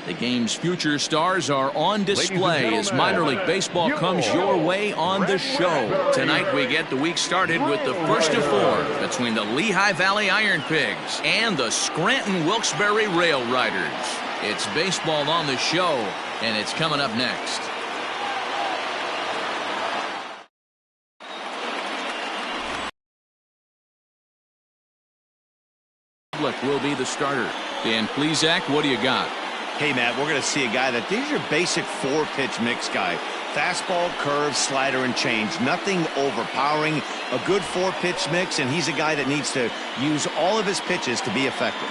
The game's future stars are on display as minor league baseball comes your way on the show. Tonight we get the week started with the first of four between the Lehigh Valley Ironpigs and the Scranton Wilkes-Barre Railriders. It's baseball on the show, and it's coming up next. Will be the starter. Dan Plesac, what do you got? Hey, Matt, we're going to see a guy that these are basic four-pitch mix guy. Fastball, curve, slider, and change. Nothing overpowering. A good four-pitch mix, and he's a guy that needs to use all of his pitches to be effective.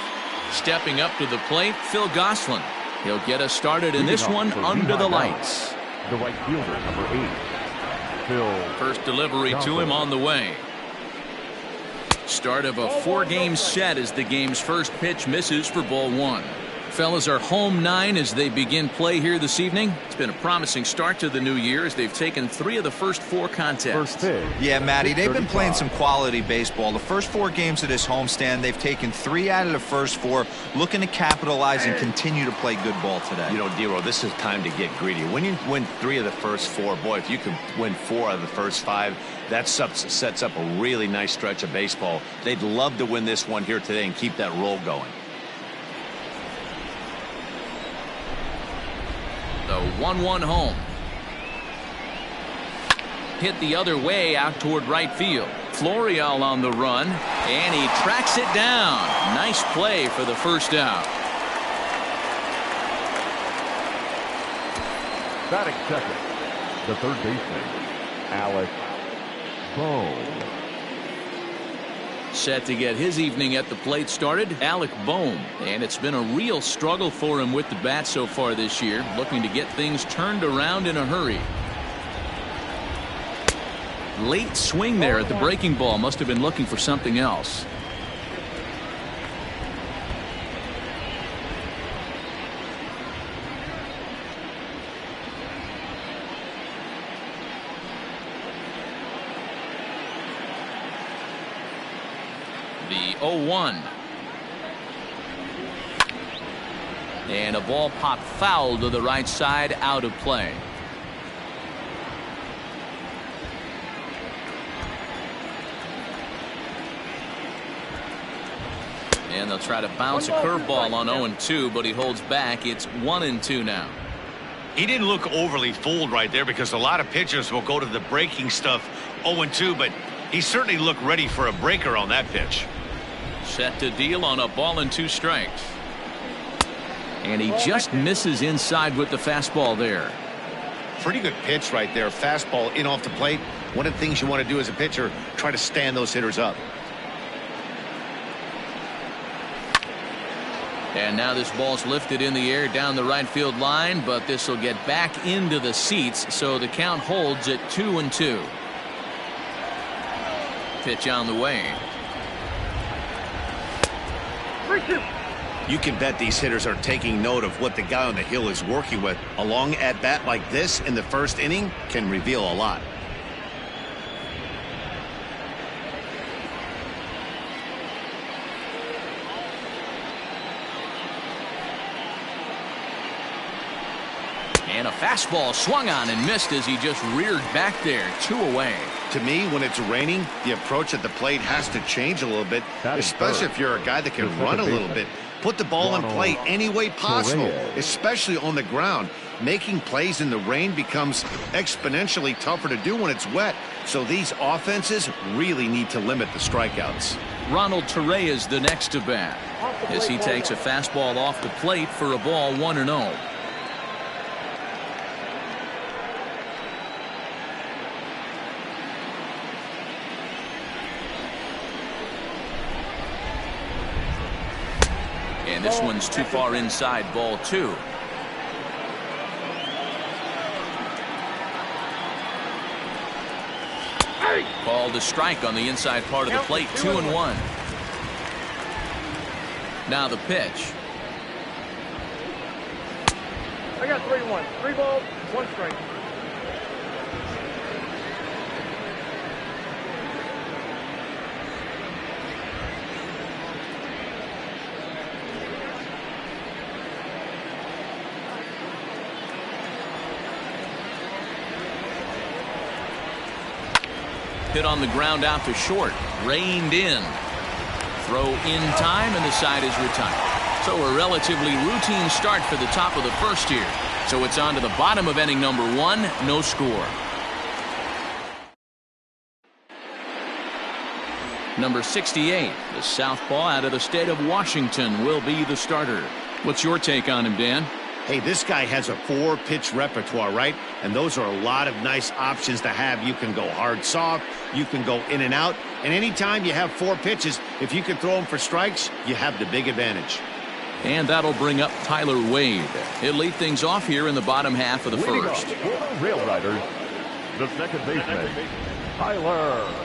Stepping up to the plate, Phil Gosselin. He'll get us started in this one under the lights. The right fielder, number 8, Phil. First delivery to him on the way. Start of a four-game set as the game's first pitch misses for ball one. Fellas are home 9 as they begin play here this evening. It's been a promising start to the new year as they've taken 3 of the first 4 contests. Yeah, Matty, they've been playing some quality baseball. The first 4 games of this homestand, they've taken 3 out of the first 4, looking to capitalize and continue to play good ball today. You know, Dero, this is time to get greedy. When you win 3 of the first 4, boy, if you can win 4 out of the first 5, that sets up a really nice stretch of baseball. They'd love to win this one here today and keep that roll going. The 1-1 home. Hit the other way out toward right field. Florial on the run, and he tracks it down. Nice play for the first out. Batting second, the third baseman, Alex Bohm. Set to get his evening at the plate started, Alec Bohm. And it's been a real struggle for him with the bat so far this year, looking to get things turned around in a hurry. Late swing there at the breaking ball. Must have been looking for something else. The 0-1. And a ball popped foul to the right side, out of play. And they'll try to bounce a curveball on 0-2, but he holds back. It's 1-2 now. He didn't look overly fooled right there because a lot of pitchers will go to the breaking stuff 0-2, but he certainly looked ready for a breaker on that pitch. Set to deal on a ball and 2 strikes. And he just misses inside with the fastball there. Pretty good pitch right there. Fastball in off the plate. One of the things you want to do as a pitcher, try to stand those hitters up. And now this ball's lifted in the air down the right field line, but this will get back into the seats, so the count holds at 2-2. Pitch on the way. You can bet these hitters are taking note of what the guy on the hill is working with. A long at bat like this in the first inning can reveal a lot. And a fastball swung on and missed as he just reared back there. 2 away. To me, when it's raining, the approach at the plate has to change a little bit, especially if you're a guy that can run a little bit. Put the ball in play any way possible, especially on the ground. Making plays in the rain becomes exponentially tougher to do when it's wet. So these offenses really need to limit the strikeouts. Ronald Torre is the next to bat as he takes a fastball off the plate for a ball 1-0. And this one's too far inside, ball 2. Called a strike on the inside part of the plate. 2-1. Now the pitch. I got 3-1. 3 balls, 1 strike. hit on the ground out to short. Reined in. Throw in time, and the side is retired. So a relatively routine start for the top of the first here. So it's on to the bottom of inning number 1. No score. Number 68, the southpaw out of the state of Washington, will be the starter. What's your take on him, Dan? Hey, this guy has a 4-pitch repertoire, right? And those are a lot of nice options to have. You can go hard, soft. You can go in and out. And anytime you have 4 pitches, if you can throw them for strikes, you have the big advantage. And that'll bring up Tyler Wade. He'll lead things off here in the bottom half of the first. For the Railriders, the second baseman, Tyler Wade.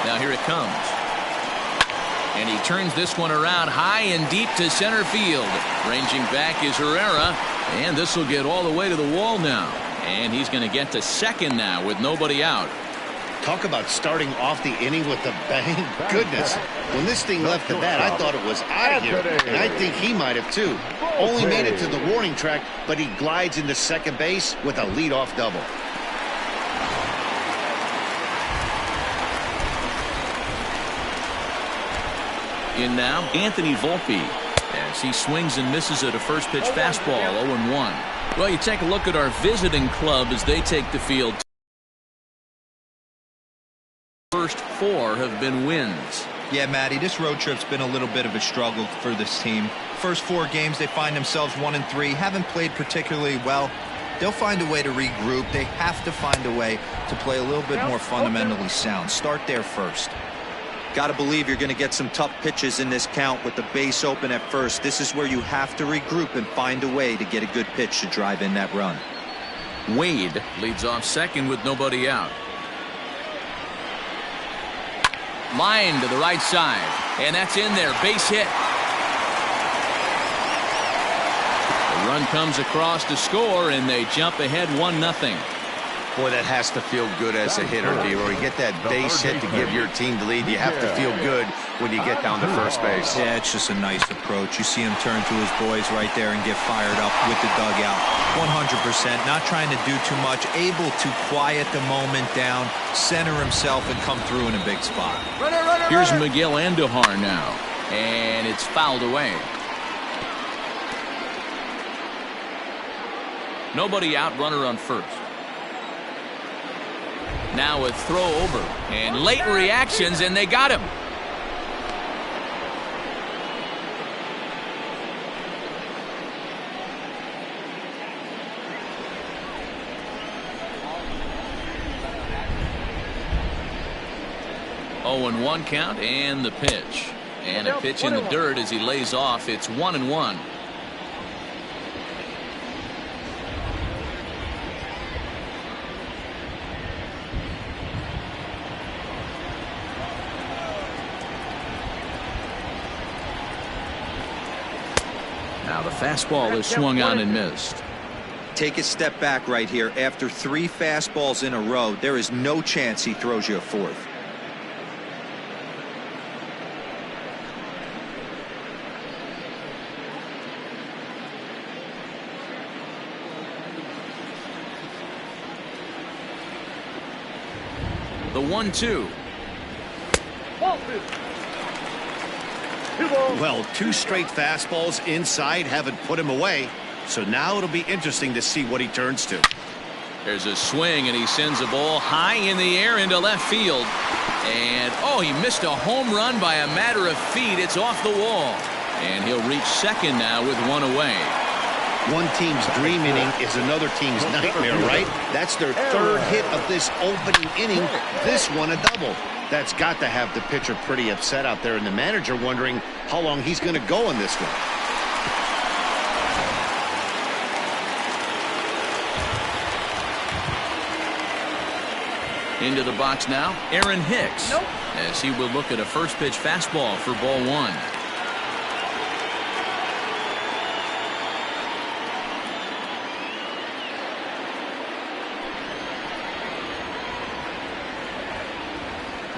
Now here it comes. And he turns this one around high and deep to center field. Ranging back is Herrera. And this will get all the way to the wall now. And he's going to get to second now with nobody out. Talk about starting off the inning with a bang. Goodness. When this thing left the bat, I thought it was out of here. And I think he might have too. Only made it to the warning track, but he glides into second base with a leadoff double. In now, Anthony Volpe, as he swings and misses at a first pitch fastball, 0-1. Well, you take a look at our visiting club as they take the field. First 4 have been wins. Yeah, Matty, this road trip's been a little bit of a struggle for this team. First 4 games, they find themselves 1-3, haven't played particularly well. They'll find a way to regroup. They have to find a way to play a little bit more fundamentally sound. Start there first. Got to believe you're going to get some tough pitches in this count with the base open at first. This is where you have to regroup and find a way to get a good pitch to drive in that run. Wade leads off second with nobody out. Line to the right side, and that's in there. Base hit. The run comes across to score, and they jump ahead 1-0. Boy, that has to feel good as a hitter, D-Roy. You get that base hit to give your team the lead. You have to feel good when you get down to first base. Yeah, it's just a nice approach. You see him turn to his boys right there and get fired up with the dugout. 100%, not trying to do too much, able to quiet the moment down, center himself, and come through in a big spot. Here's Miguel Andujar now, and it's fouled away. Nobody out, runner on first. Now a throw over, and late reactions, and they got him. Oh, and 1 count, and the pitch. And a pitch in the dirt as he lays off. It's 1-1. Now the fastball is swung on and missed. Take a step back right here. After 3 fastballs in a row, there is no chance he throws you a 4th. The 1-2. Well, 2 straight fastballs inside haven't put him away. So now it'll be interesting to see what he turns to. There's a swing, and he sends a ball high in the air into left field. And, oh, he missed a home run by a matter of feet. It's off the wall. And he'll reach second now with 1 away. One team's dream inning is another team's nightmare, right? That's their 3rd hit of this opening inning. This one a double. That's got to have the pitcher pretty upset out there, and the manager wondering how long he's going to go in this one. Into the box now, Aaron Hicks. As he will look at a first pitch fastball for ball 1.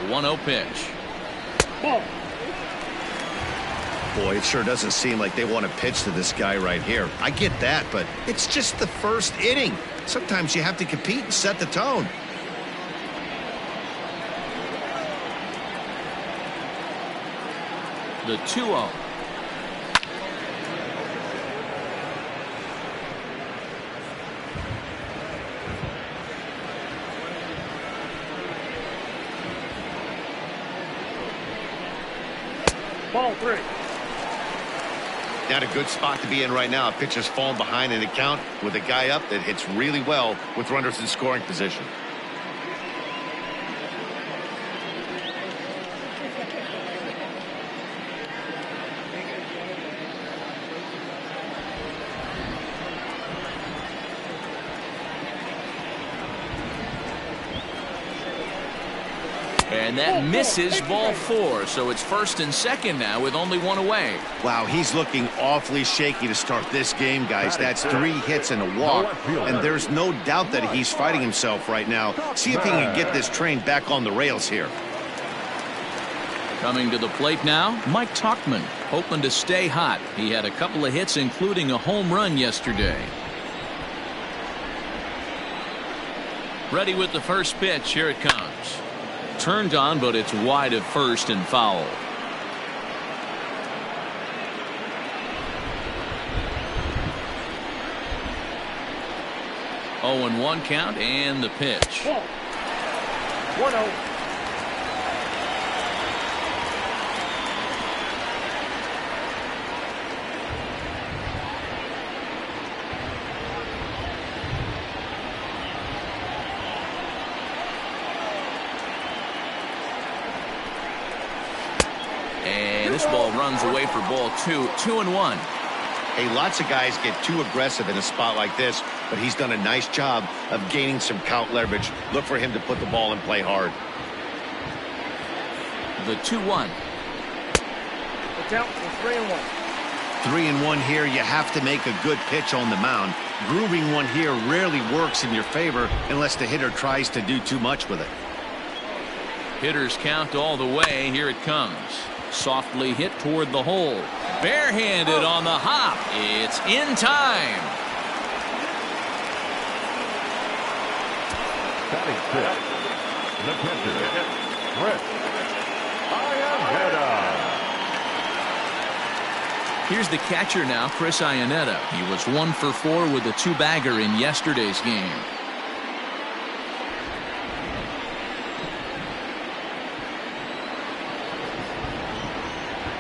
The 1-0 pitch. Boy, it sure doesn't seem like they want to pitch to this guy right here. I get that, but it's just the first inning. Sometimes you have to compete and set the tone. The 2-0. Ball 3. Not a good spot to be in right now. A pitcher's falling behind in the count with a guy up that hits really well with runners in scoring position. And that misses, ball 4. So it's first and second now with only one away. Wow, he's looking awfully shaky to start this game, guys. That's 3 hits and a walk, and there's no doubt that he's fighting himself right now. See if he can get this train back on the rails here. Coming to the plate now, Mike Tauchman, hoping to stay hot. He had a couple of hits, including a home run yesterday. Ready with the first pitch. Here it comes. Turned on, but it's wide at first and foul. Oh, and 1 count, and the pitch. 1-0. And this ball runs away for ball 2. 2-1. Hey, lots of guys get too aggressive in a spot like this, but he's done a nice job of gaining some count leverage. Look for him to put the ball in play hard. The 2-1. The count is 3-1. 3-1 here. You have to make a good pitch on the mound. Grooving one here rarely works in your favor unless the hitter tries to do too much with it. Hitters count all the way. Here it comes. Softly hit toward the hole. Barehanded on the hop. It's in time. Batting fifth, the pitcher, Chris Ironpigs. Here's the catcher now, Chris Iannetta. He was 1 for 4 with a 2-bagger in yesterday's game.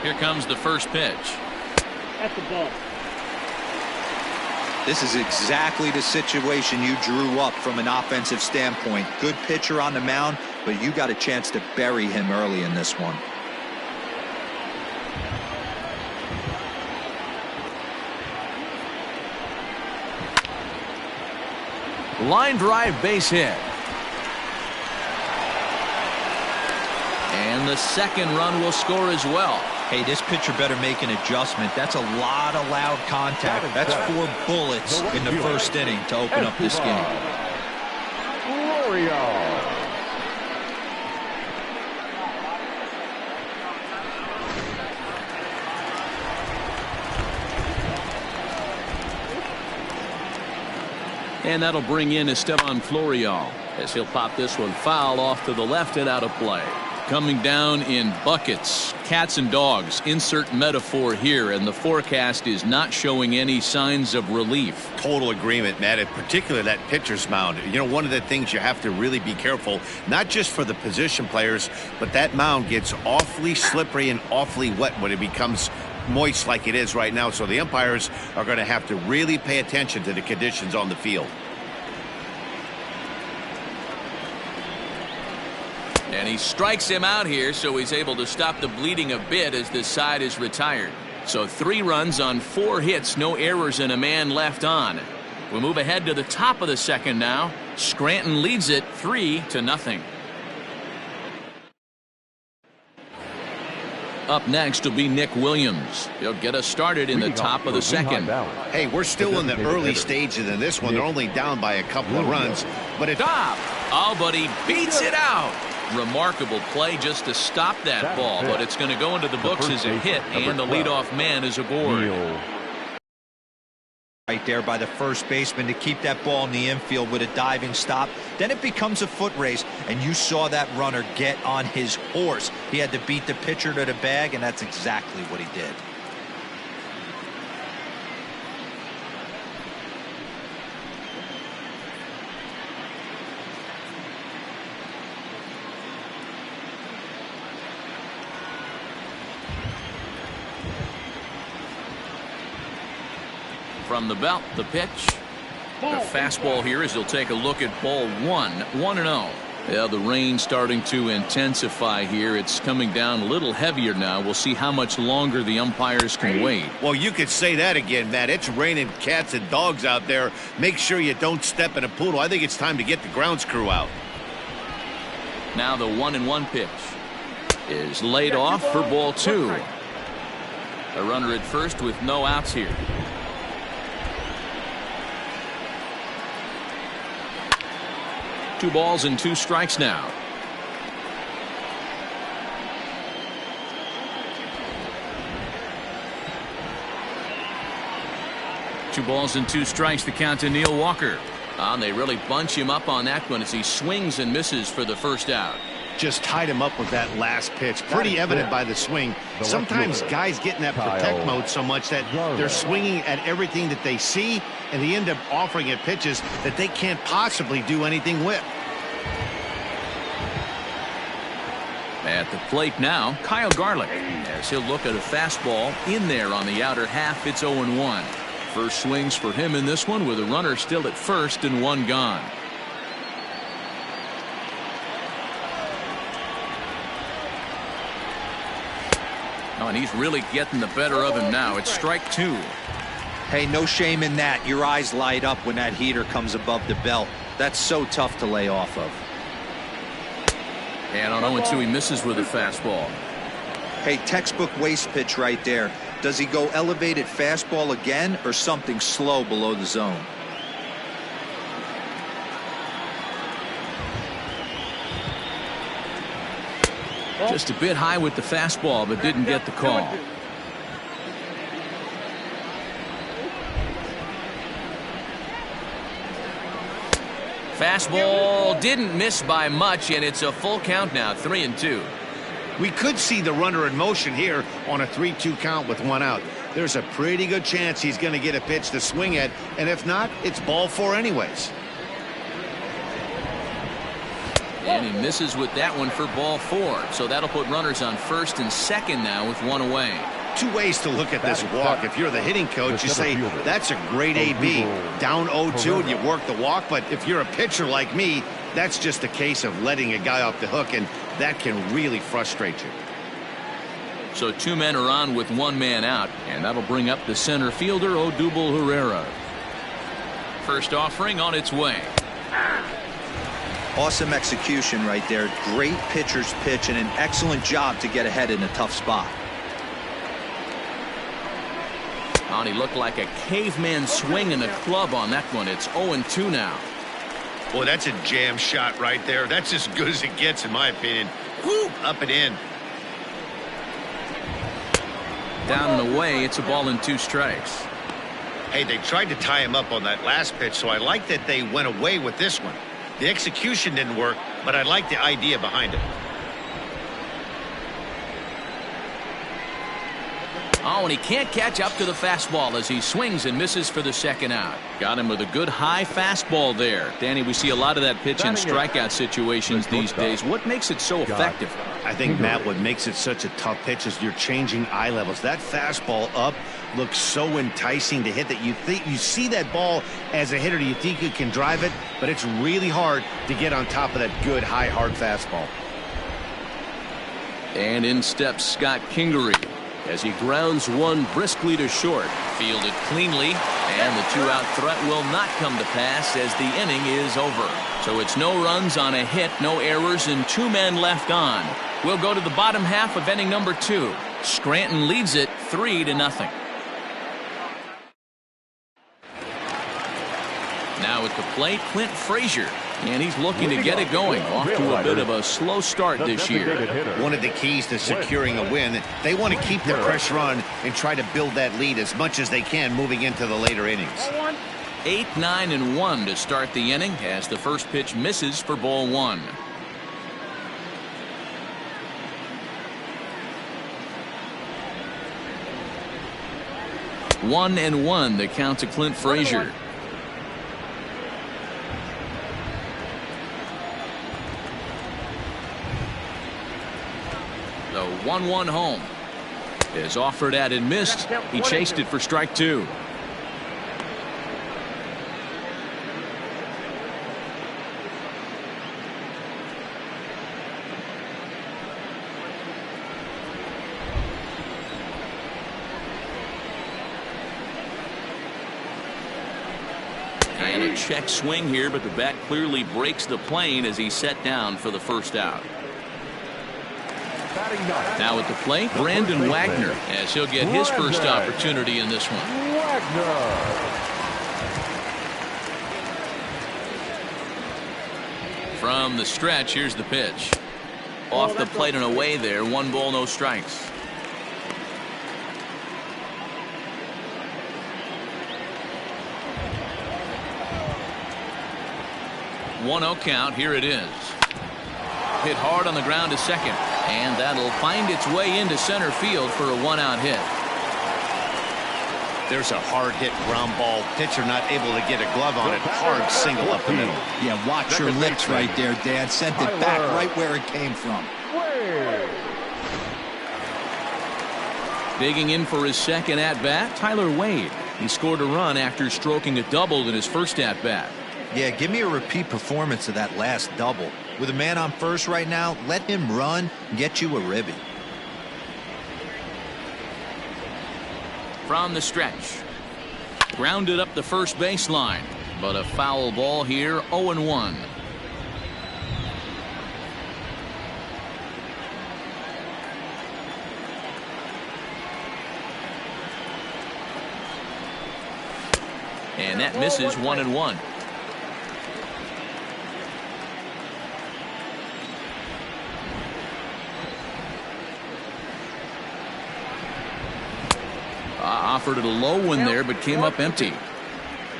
Here comes the first pitch. At the ball. This is exactly the situation you drew up from an offensive standpoint. Good pitcher on the mound, but you got a chance to bury him early in this one. Line drive, base hit. And the second run will score as well. Hey, this pitcher better make an adjustment. That's a lot of loud contact. That's 4 bullets in the first inning to open up this game. And that'll bring in Esteban Florial as he'll pop this one foul off to the left and out of play. Coming down in buckets, cats and dogs, insert metaphor here, and the forecast is not showing any signs of relief. Total agreement, Matt, in particular that pitcher's mound. You know, one of the things you have to really be careful, not just for the position players, but that mound gets awfully slippery and awfully wet when it becomes moist like it is right now. So the umpires are going to have to really pay attention to the conditions on the field. And he strikes him out here, so he's able to stop the bleeding a bit as this side is retired. So 3 runs on 4 hits, no errors, and a man left on. We'll move ahead to the top of the second now. Scranton leads it 3-0. Up next will be Nick Williams. He'll get us started in the top of the second. Hey, we're still in the early stages in this one. They're only down by a couple of runs. But it's stop! Oh, but he beats it out. Remarkable play just to stop that ball, but it's going to go into the books as a hit, and the leadoff man is aboard. right there by the first baseman to keep that ball in the infield with a diving stop. Then it becomes a foot race, and you saw that runner get on his horse. He had to beat the pitcher to the bag, and that's exactly what he did. From the belt, the pitch. The fastball here as he'll take a look at ball 1-0. Yeah, the rain starting to intensify here. It's coming down a little heavier now. We'll see how much longer the umpires can wait. Well, you could say that again, Matt. It's raining cats and dogs out there. Make sure you don't step in a poodle. I think it's time to get the grounds crew out. Now the 1-1 pitch is laid off for ball 2. A runner at first with no outs here. Two balls and 2 strikes now. Two balls and 2 strikes, the count to Neil Walker. And they really bunch him up on that one as he swings and misses for the first out. Just tied him up with that last pitch. Pretty evident by the swing. Sometimes guys get in that protect mode so much that they're swinging at everything that they see, and they end up offering it pitches that they can't possibly do anything with. At the plate now, Kyle Garlick, as he'll look at a fastball in there on the outer half. It's 0-1. First swings for him in this one with a runner still at first and 1 gone. Oh, and he's really getting the better of him now. It's strike 2. Hey, no shame in that. Your eyes light up when that heater comes above the belt. That's so tough to lay off of. And on 0-2, he misses with a fastball. Hey, textbook waste pitch right there. Does he go elevated fastball again or something slow below the zone? Just a bit high with the fastball, but didn't get the call. Fastball didn't miss by much, and it's a full count now, 3-2. We could see the runner in motion here on a 3-2 count with 1 out. There's a pretty good chance he's going to get a pitch to swing at, and if not, it's ball 4 anyways. And he misses with that one for ball 4. So that'll put runners on first and second now with 1 away. 2 ways to look at this walk. If you're the hitting coach, you say, that's a great AB. Down 0-2 and you work the walk. But if you're a pitcher like me, that's just a case of letting a guy off the hook, and that can really frustrate you. So 2 men are on with 1 man out, and that'll bring up the center fielder, Odubel Herrera. First offering on its way. Awesome execution right there. Great pitcher's pitch and an excellent job to get ahead in a tough spot. Oh, and he looked like a caveman swinging a club on that one. It's 0-2 now. Boy, that's a jam shot right there. That's as good as it gets, in my opinion. Whoop, up and in. Down and away, it's a ball and 2 strikes. Hey, they tried to tie him up on that last pitch, so I like that they went away with this one. The execution didn't work, but I like the idea behind it. Oh, and he can't catch up to the fastball as he swings and misses for the second out. Got him with a good high fastball there. Danny, we see a lot of that pitch in strikeout situations these days. What makes it so effective? I think, Matt, what makes it such a tough pitch is you're changing eye levels. That fastball up looks so enticing to hit that you see that ball as a hitter, you think you can drive it, but it's really hard to get on top of that good high hard fastball. And in steps Scott Kingery as he grounds one briskly to short. Fielded cleanly, and the 2-out threat will not come to pass as the inning is over. So it's no runs on a hit, no errors, and 2 men left on. We'll go to the bottom half of inning number 2. Scranton leads it 3-0. Now at the plate, Clint Frazier. And he's looking to get it going. Off to a bit of a slow start this year. One of the keys to securing a win, they want to keep the pressure on and try to build that lead as much as they can moving into the later innings. 8, 9, and 1 to start the inning as the first pitch misses for ball 1. One and 1 the count to Clint Frazier. The 1-1 home is offered at and missed. He chased it for strike 2. And a check swing here, but the bat clearly breaks the plane as he's set down for the first out. Now at the plate, Brandon Wagner, as he'll get his first opportunity in this one. From the stretch, here's the pitch. Off the plate and away there. 1 ball, no strikes. One 0 count. Here it is. Hit hard on the ground to second, and that'll find its way into center field for a 1-out hit. There's a hard hit ground ball. Pitcher not able to get a glove on it. Hard single up the middle. Yeah, watch your lips right there, Dad. Sent it back right where it came from. Digging in for his second at bat, Tyler Wade. He scored a run after stroking a double in his first at bat. Yeah, give me a repeat performance of that last double. With a man on first right now, let him run and get you a ribby. From the stretch. Grounded up the first baseline, but a foul ball here. 0-1. And that misses. 1-1. Offered it a low one there, but came up empty.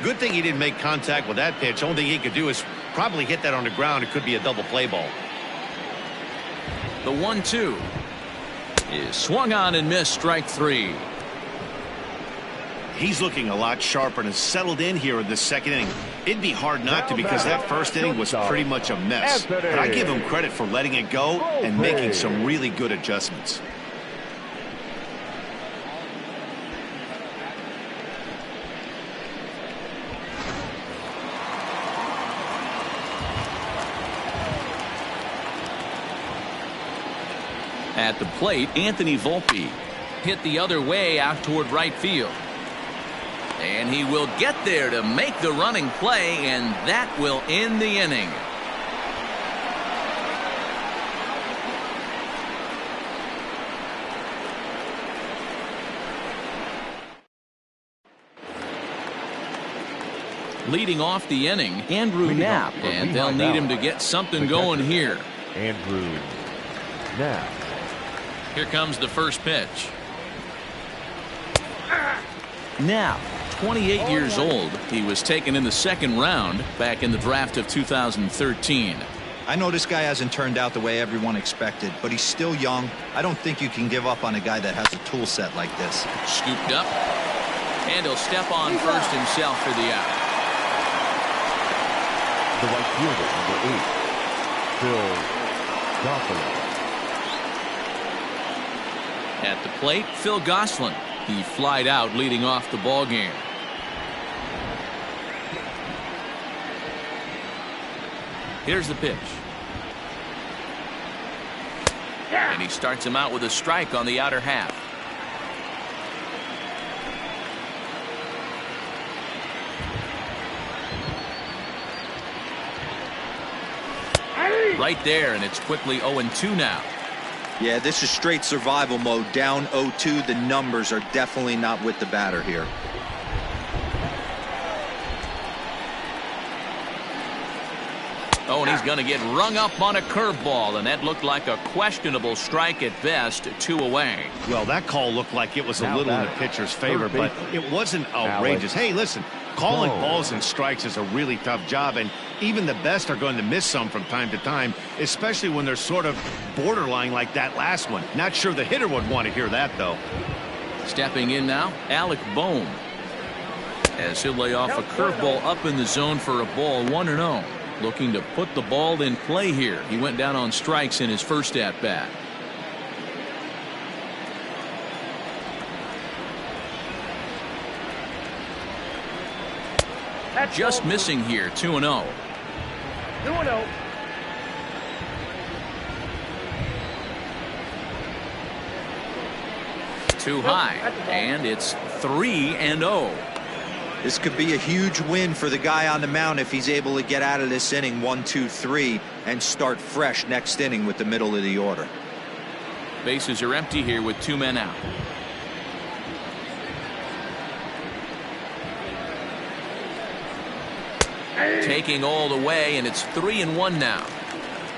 Good thing he didn't make contact with that pitch. Only thing he could do is probably hit that on the ground. It could be a double play ball. The 1-2 is swung on and missed. Strike 3. He's looking a lot sharper and has settled in here in the second inning. It'd be hard not to, because that first inning was pretty much a mess. But I give him credit for letting it go and making some really good adjustments. At the plate, Anthony Volpe hit the other way out toward right field. And he will get there to make the running play, and that will end the inning. Leading off the inning, Andrew Knapp, and they'll need him to get something going here. Andrew Knapp. Here comes the first pitch. Knapp, 28 years old. He was taken in the second round back in the draft of 2013. I know this guy hasn't turned out the way everyone expected, but he's still young. I don't think you can give up on a guy that has a tool set like this. Scooped up, and he'll step on first himself for the out. The right fielder, number 8, Phil Gosselin. At the plate, Phil Gosselin. He flied out leading off the ball game. Here's the pitch. And he starts him out with a strike on the outer half. Right there, and it's quickly 0-2 now. Yeah, this is straight survival mode. Down 0-2. The numbers are definitely not with the batter here. Oh, and he's going to get rung up on a curveball, and that looked like a questionable strike at best. 2 away. Well, that call looked like it was a little in the pitcher's favor, but it wasn't outrageous. Hey, listen, calling balls and strikes is a really tough job, and even the best are going to miss some from time to time, especially when they're sort of borderline like that last one. Not sure the hitter would want to hear that, though. Stepping in now, Alec Bohm, as he'll lay off a curveball up in the zone for a ball. 1-0. Looking to put the ball in play here. He went down on strikes in his first at bat. Just missing here. 2-0. 2-0. Too high, and it's 3-0. This could be a huge win for the guy on the mound if he's able to get out of this inning 1, 2, 3 and start fresh next inning with the middle of the order. Bases are empty here with 2 men out. Taking all the way, and it's 3-1 now.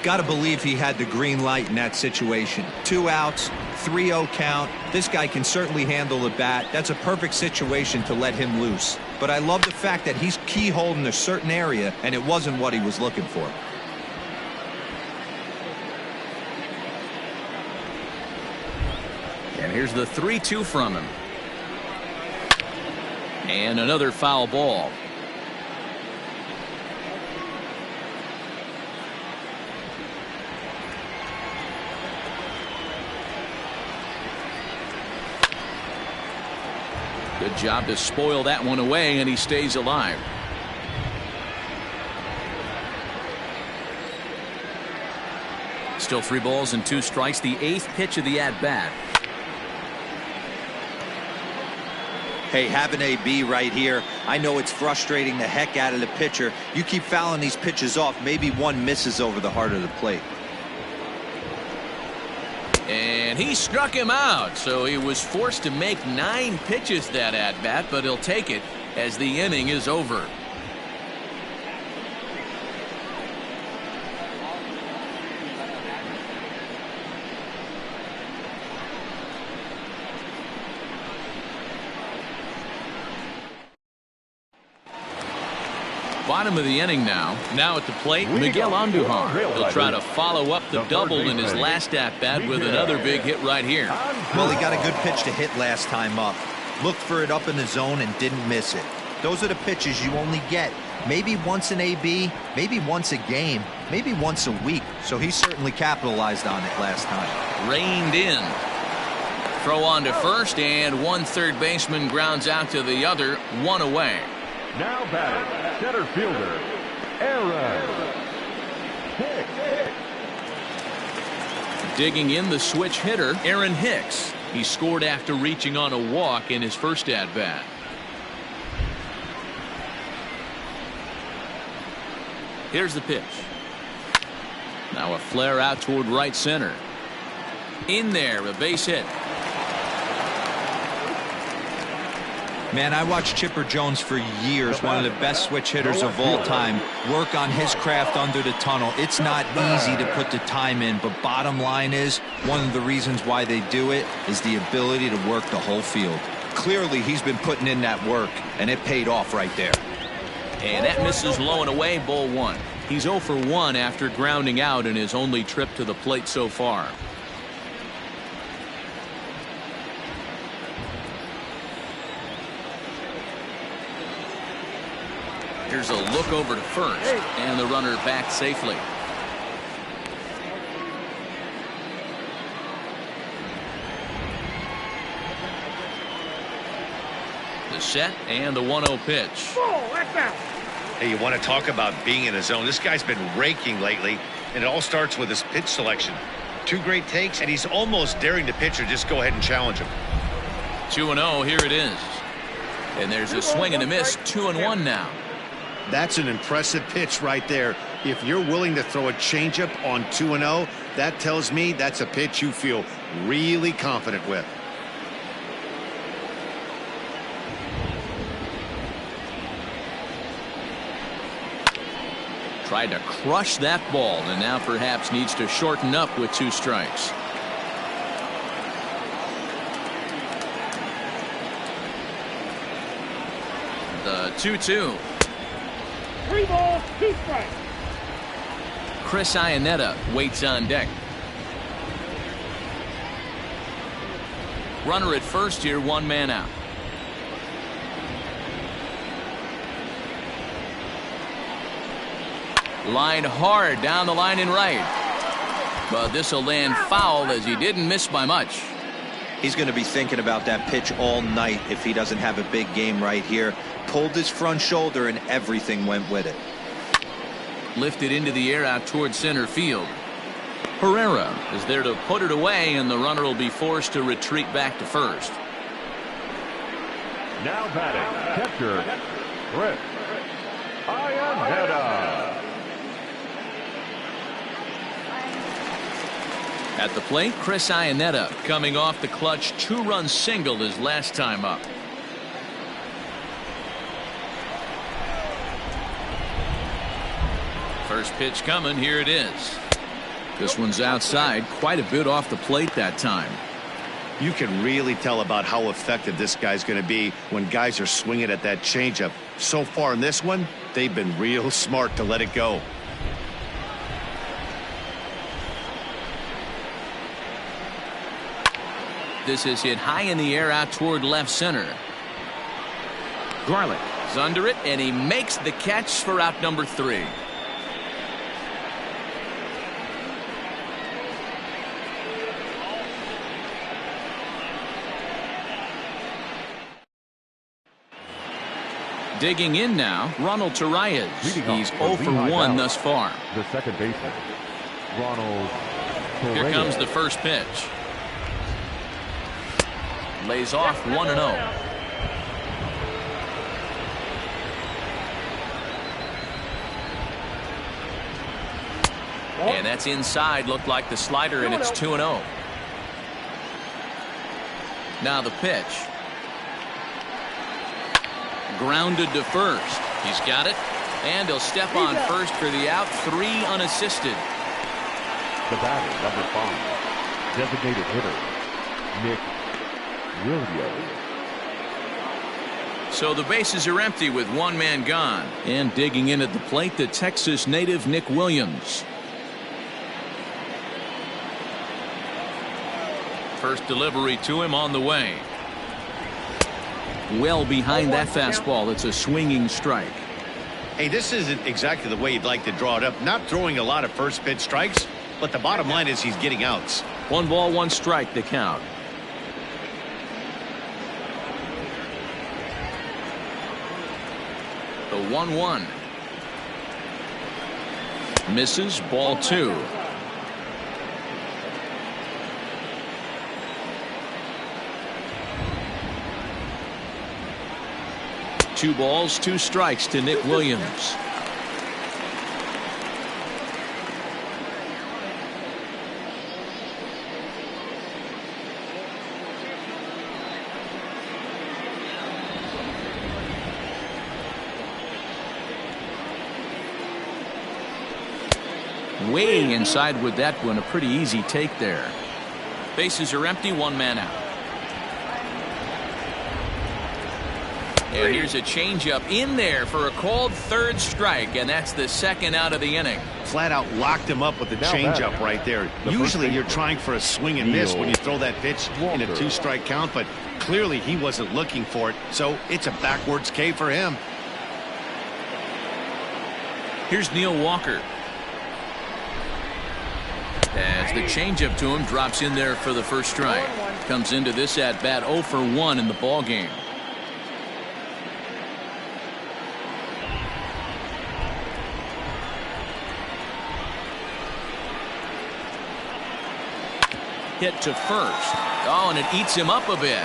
Got to believe he had the green light in that situation. 2 outs, 3-0 count. This guy can certainly handle the bat. That's a perfect situation to let him loose. But I love the fact that he's keyholed in a certain area, and it wasn't what he was looking for. And here's the 3-2 from him. And another foul ball. Good job to spoil that one away, and he stays alive. Still 3 balls and 2 strikes. The 8th pitch of the at-bat. Hey, have an AB right here. I know it's frustrating the heck out of the pitcher. You keep fouling these pitches off, maybe one misses over the heart of the plate. And he struck him out, so he was forced to make 9 pitches that at-bat, but he'll take it as the inning is over. Bottom of the inning now. Now at the plate, Miguel Andujar. He'll try to follow up the double in his last at-bat with another big hit right here. Well, he got a good pitch to hit last time up. Looked for it up in the zone and didn't miss it. Those are the pitches you only get maybe once an AB, maybe once a game, maybe once a week. So he certainly capitalized on it last time. Reined in. Throw on to first, and one third baseman grounds out to the other. 1 away. Now batting, center fielder, Aaron Hicks. Digging in the switch hitter, Aaron Hicks. He scored after reaching on a walk in his first at-bat. Here's the pitch. Now a flare out toward right center. In there, a base hit. Man, I watched Chipper Jones for years, one of the best switch hitters of all time, work on his craft under the tunnel. It's not easy to put the time in, but bottom line is, one of the reasons why they do it is the ability to work the whole field. Clearly, he's been putting in that work, and it paid off right there. And that misses low and away, ball 1. He's 0 for 1 after grounding out in his only trip to the plate so far. Here's a look over to first, and the runner back safely. The set and the 1-0 pitch. Hey, you want to talk about being in a zone? This guy's been raking lately, and it all starts with his pitch selection. 2 great takes, and he's almost daring the pitcher just go ahead and challenge him. 2-0, here it is. And there's a swing and a miss, 2-1 now. That's an impressive pitch right there. If you're willing to throw a changeup on 2-0, that tells me that's a pitch you feel really confident with. Tried to crush that ball and now perhaps needs to shorten up with 2 strikes. The 2-2. 3 balls, 2 strikes. Chris Iannetta waits on deck. Runner at first here, 1 man out. Line hard down the line and right. But this will land foul as he didn't miss by much. He's going to be thinking about that pitch all night if he doesn't have a big game right here. Pulled his front shoulder and everything went with it. Lifted into the air out towards center field. Herrera is there to put it away, and the runner will be forced to retreat back to first. Now batting, catcher, Chris Iannetta. At the plate, Chris Iannetta coming off the clutch 2-run single his last time up. First pitch coming, here it is. This one's outside, quite a bit off the plate that time. You can really tell about how effective this guy's going to be when guys are swinging at that changeup. So far in this one, they've been real smart to let it go. This is hit high in the air out toward left center. Garlick is under it, and he makes the catch for out number 3. Digging in now, Ronald Torreyes. He's 0 for 1 thus far. The second baseman, Ronald Torreyes. Here comes the first pitch. Lays off 1-0. And that's inside. Looked like the slider, and it's 2-0. Now the pitch. Grounded to first. He's got it. And he'll step on first for the out. 3 unassisted. The batter, number 5, designated hitter, Nick Williams. So the bases are empty with 1 man gone. And digging in at the plate, the Texas native Nick Williams. First delivery to him on the way. Well behind that fastball. It's a swinging strike. Hey, this isn't exactly the way you'd like to draw it up. Not throwing a lot of first pitch strikes, but the bottom line is he's getting outs. 1 ball, 1 strike, the count. The 1-1. Misses, ball 2. Two balls, 2 strikes to Nick Williams. Way inside with that one. A pretty easy take there. Bases are empty, 1 man out. And here's a changeup in there for a called 3rd strike, and that's the 2nd out of the inning. Flat out locked him up with the changeup right there. Usually you're trying for a swing and miss when you throw that pitch in a 2-strike count, but clearly he wasn't looking for it, so it's a backwards K for him. Here's Neil Walker. As the changeup to him drops in there for the 1st strike. Comes into this at bat 0 for 1 in the ball game. Hit to first. Oh, and it eats him up a bit.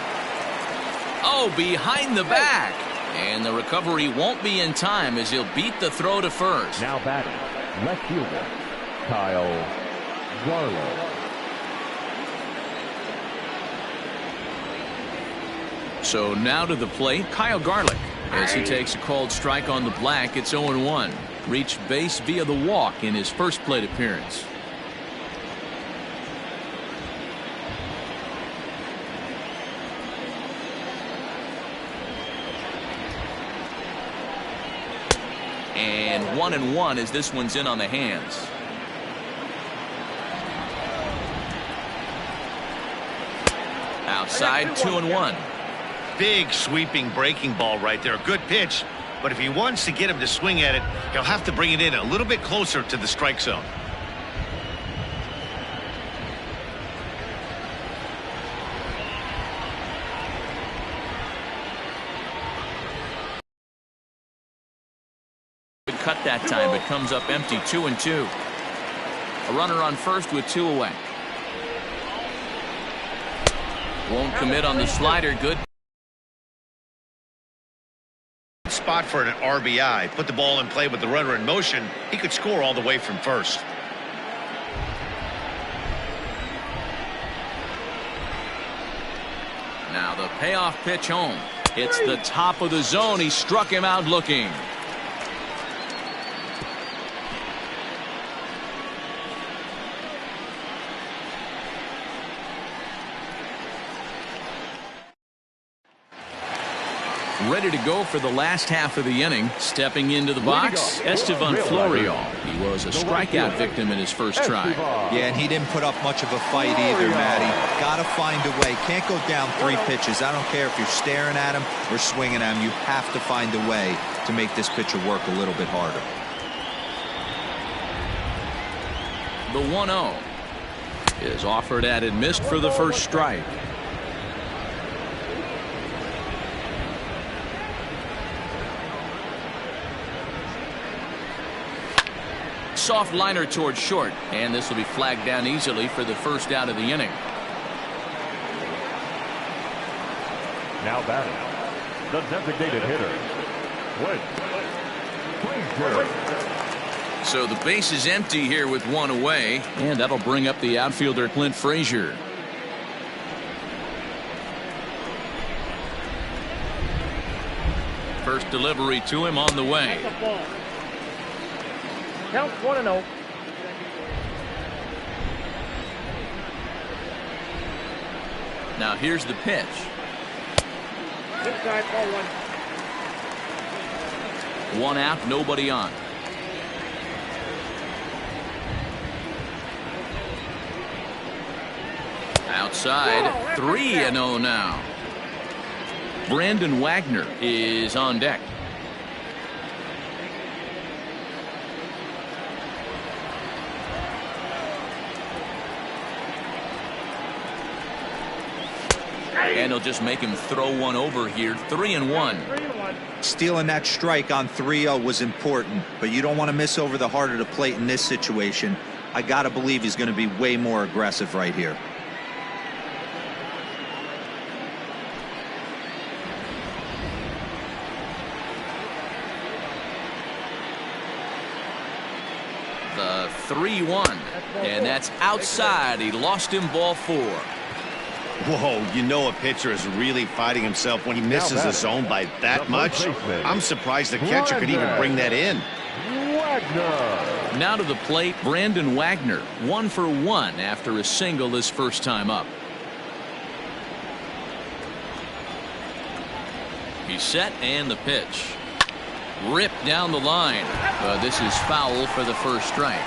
Oh, behind the back. And the recovery won't be in time as he'll beat the throw to first. Now batting, left fielder, Kyle Garland. So now to the plate, Kyle Garlick. As he takes a called strike on the black, it's 0-1. reached base via the walk in his first plate appearance. And 1-1 as this one's in on the hands. Outside, 2-1. Big sweeping breaking ball right there. Good pitch. But if he wants to get him to swing at it, he'll have to bring it in a little bit closer to the strike zone. Cut that time, but comes up empty. 2-2. A runner on first with 2 away. Won't commit on the slider. Good Spot for an RBI. Put the ball in play with the runner in motion. He could score all the way from first. Now the payoff pitch home. It's the top of the zone. He struck him out looking. Ready to go for the last half of the inning. Stepping into the box, Estevan Florial. He was a strikeout victim in his first try. Yeah, and he didn't put up much of a fight either, Matty. Got to find a way. Can't go down 3 pitches. I don't care if you're staring at him or swinging at him. You have to find a way to make this pitcher work a little bit harder. The 1-0 is offered at and missed for the first strike. Soft liner towards short, and this will be flagged down easily for the first out of the inning. Now batting, the designated hitter, Frazier. So the base is empty here with 1 away, and that'll bring up the outfielder Clint Frazier. First delivery to him on the way. Count 1-0. Now here's the pitch. Inside, ball 1. 1 out, nobody on. Outside, 3-0 now. Brandon Wagner is on deck. And he'll just make him throw one over here. 3-1. Stealing that strike on 3-0 was important, but you don't want to miss over the heart of the plate in this situation. I got to believe he's going to be way more aggressive right here. The 3-1, and that's outside. He lost him, ball 4. Whoa, you know a pitcher is really fighting himself when he misses a zone by that much. I'm surprised the catcher could even bring that in. Wagner. Now to the plate, Brandon Wagner, 1 for 1 after a single his first time up. He's set, and the pitch. Ripped down the line. This is foul for the first strike.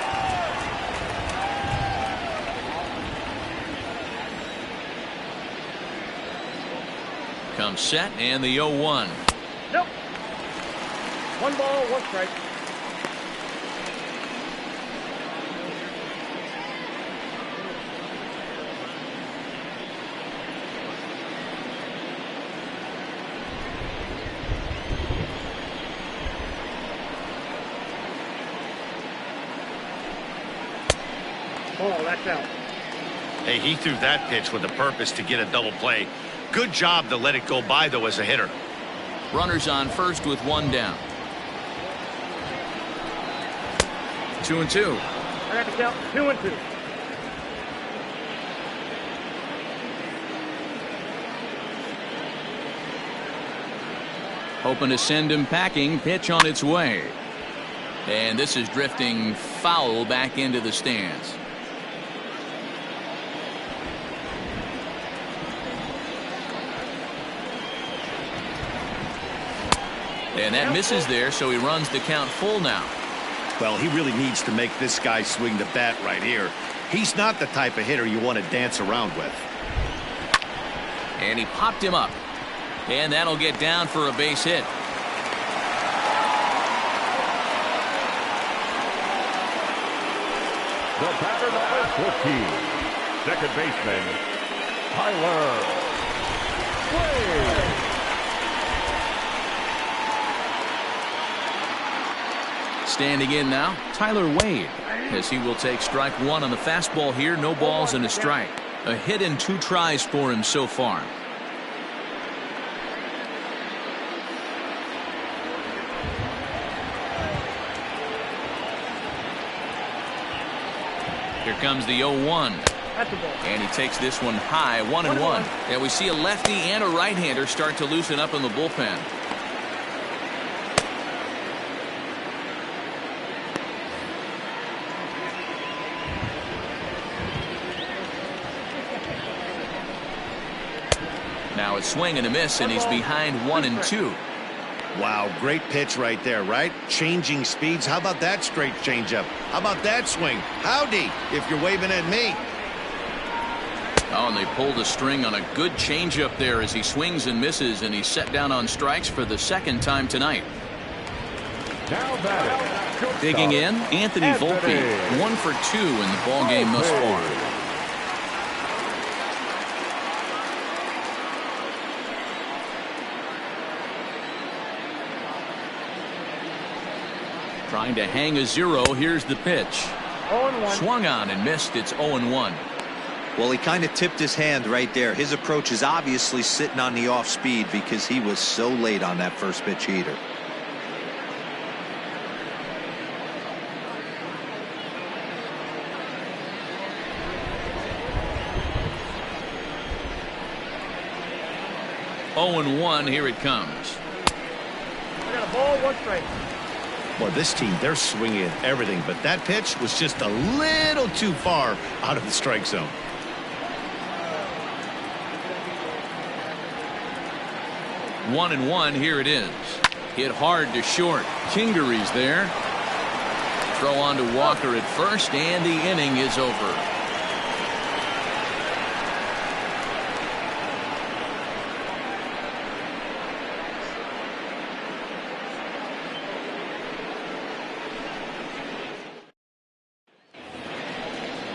Comes set, and the 0-1. Nope. 1 ball, 1 strike. Oh, that's out. Hey, he threw that pitch with a purpose to get a double play. Good job to let it go by, though, as a hitter. Runners on first with 1 down. 2-2. I got to count 2-2. Hoping to send him packing. Pitch on its way. And this is drifting foul back into the stands. And that misses there, so he runs the count full now. Well, he really needs to make this guy swing the bat right here. He's not the type of hitter you want to dance around with. And he popped him up. And that'll get down for a base hit. The batter number 14, second baseman, Tyler Wade. Standing in now, Tyler Wade, as he will take strike one on the fastball here. No balls and a strike. A hit and 2 tries for him so far. Here comes the 0-1. And he takes this one high, 1-1. And we see a lefty and a right-hander start to loosen up in the bullpen. Now a swing and a miss, and he's behind 1-2. Wow, great pitch right there, right? Changing speeds. How about that straight changeup? How about that swing? Howdy, if you're waving at me. Oh, and they pulled a string on a good changeup there as he swings and misses, and he's set down on strikes for the second time tonight. Now batting, Digging in, Anthony Volpe, 1 for 2 in the ballgame thus far. Trying to hang a 0. Here's the pitch. 0-1. Swung on and missed. It's 0-1. Well, he kind of tipped his hand right there. His approach is obviously sitting on the off speed because he was so late on that first pitch heater. Oh and 1. Here it comes. I got a ball, 1 strike. Well, this team, they're swinging at everything, but that pitch was just a little too far out of the strike zone. One and 1. Here it is. Hit hard to short. Kingery's there. Throw on to Walker at first, and the inning is over.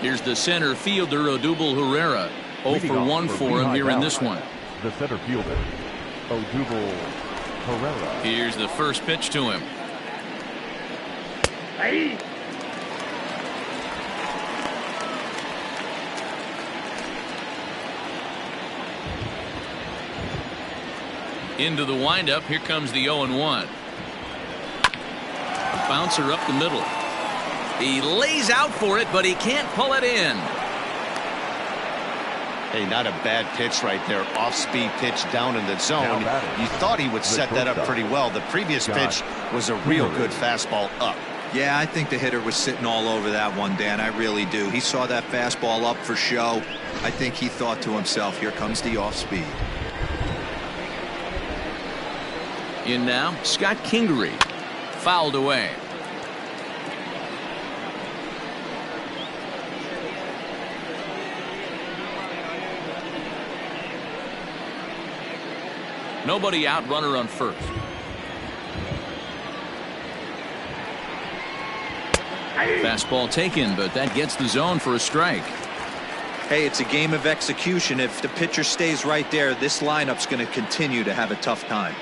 Here's the center fielder, Odubel Herrera. 0 for 1 for him here in this one. The center fielder, Odubel Herrera. Here's the first pitch to him. Hey. Into the windup. Here comes the 0-1. Bouncer up the middle. He lays out for it, but he can't pull it in. Hey, not a bad pitch right there. Off-speed pitch down in the zone. You thought he would set that up pretty well. The previous pitch was a real good fastball up. Yeah, I think the hitter was sitting all over that one, Dan. I really do. He saw that fastball up for show. I think he thought to himself, here comes the off-speed. In now, Scott Kingery. Fouled away. Nobody out, runner on first. Fastball taken, but that gets the zone for a strike. Hey, it's a game of execution. If the pitcher stays right there, this lineup's going to continue to have a tough time.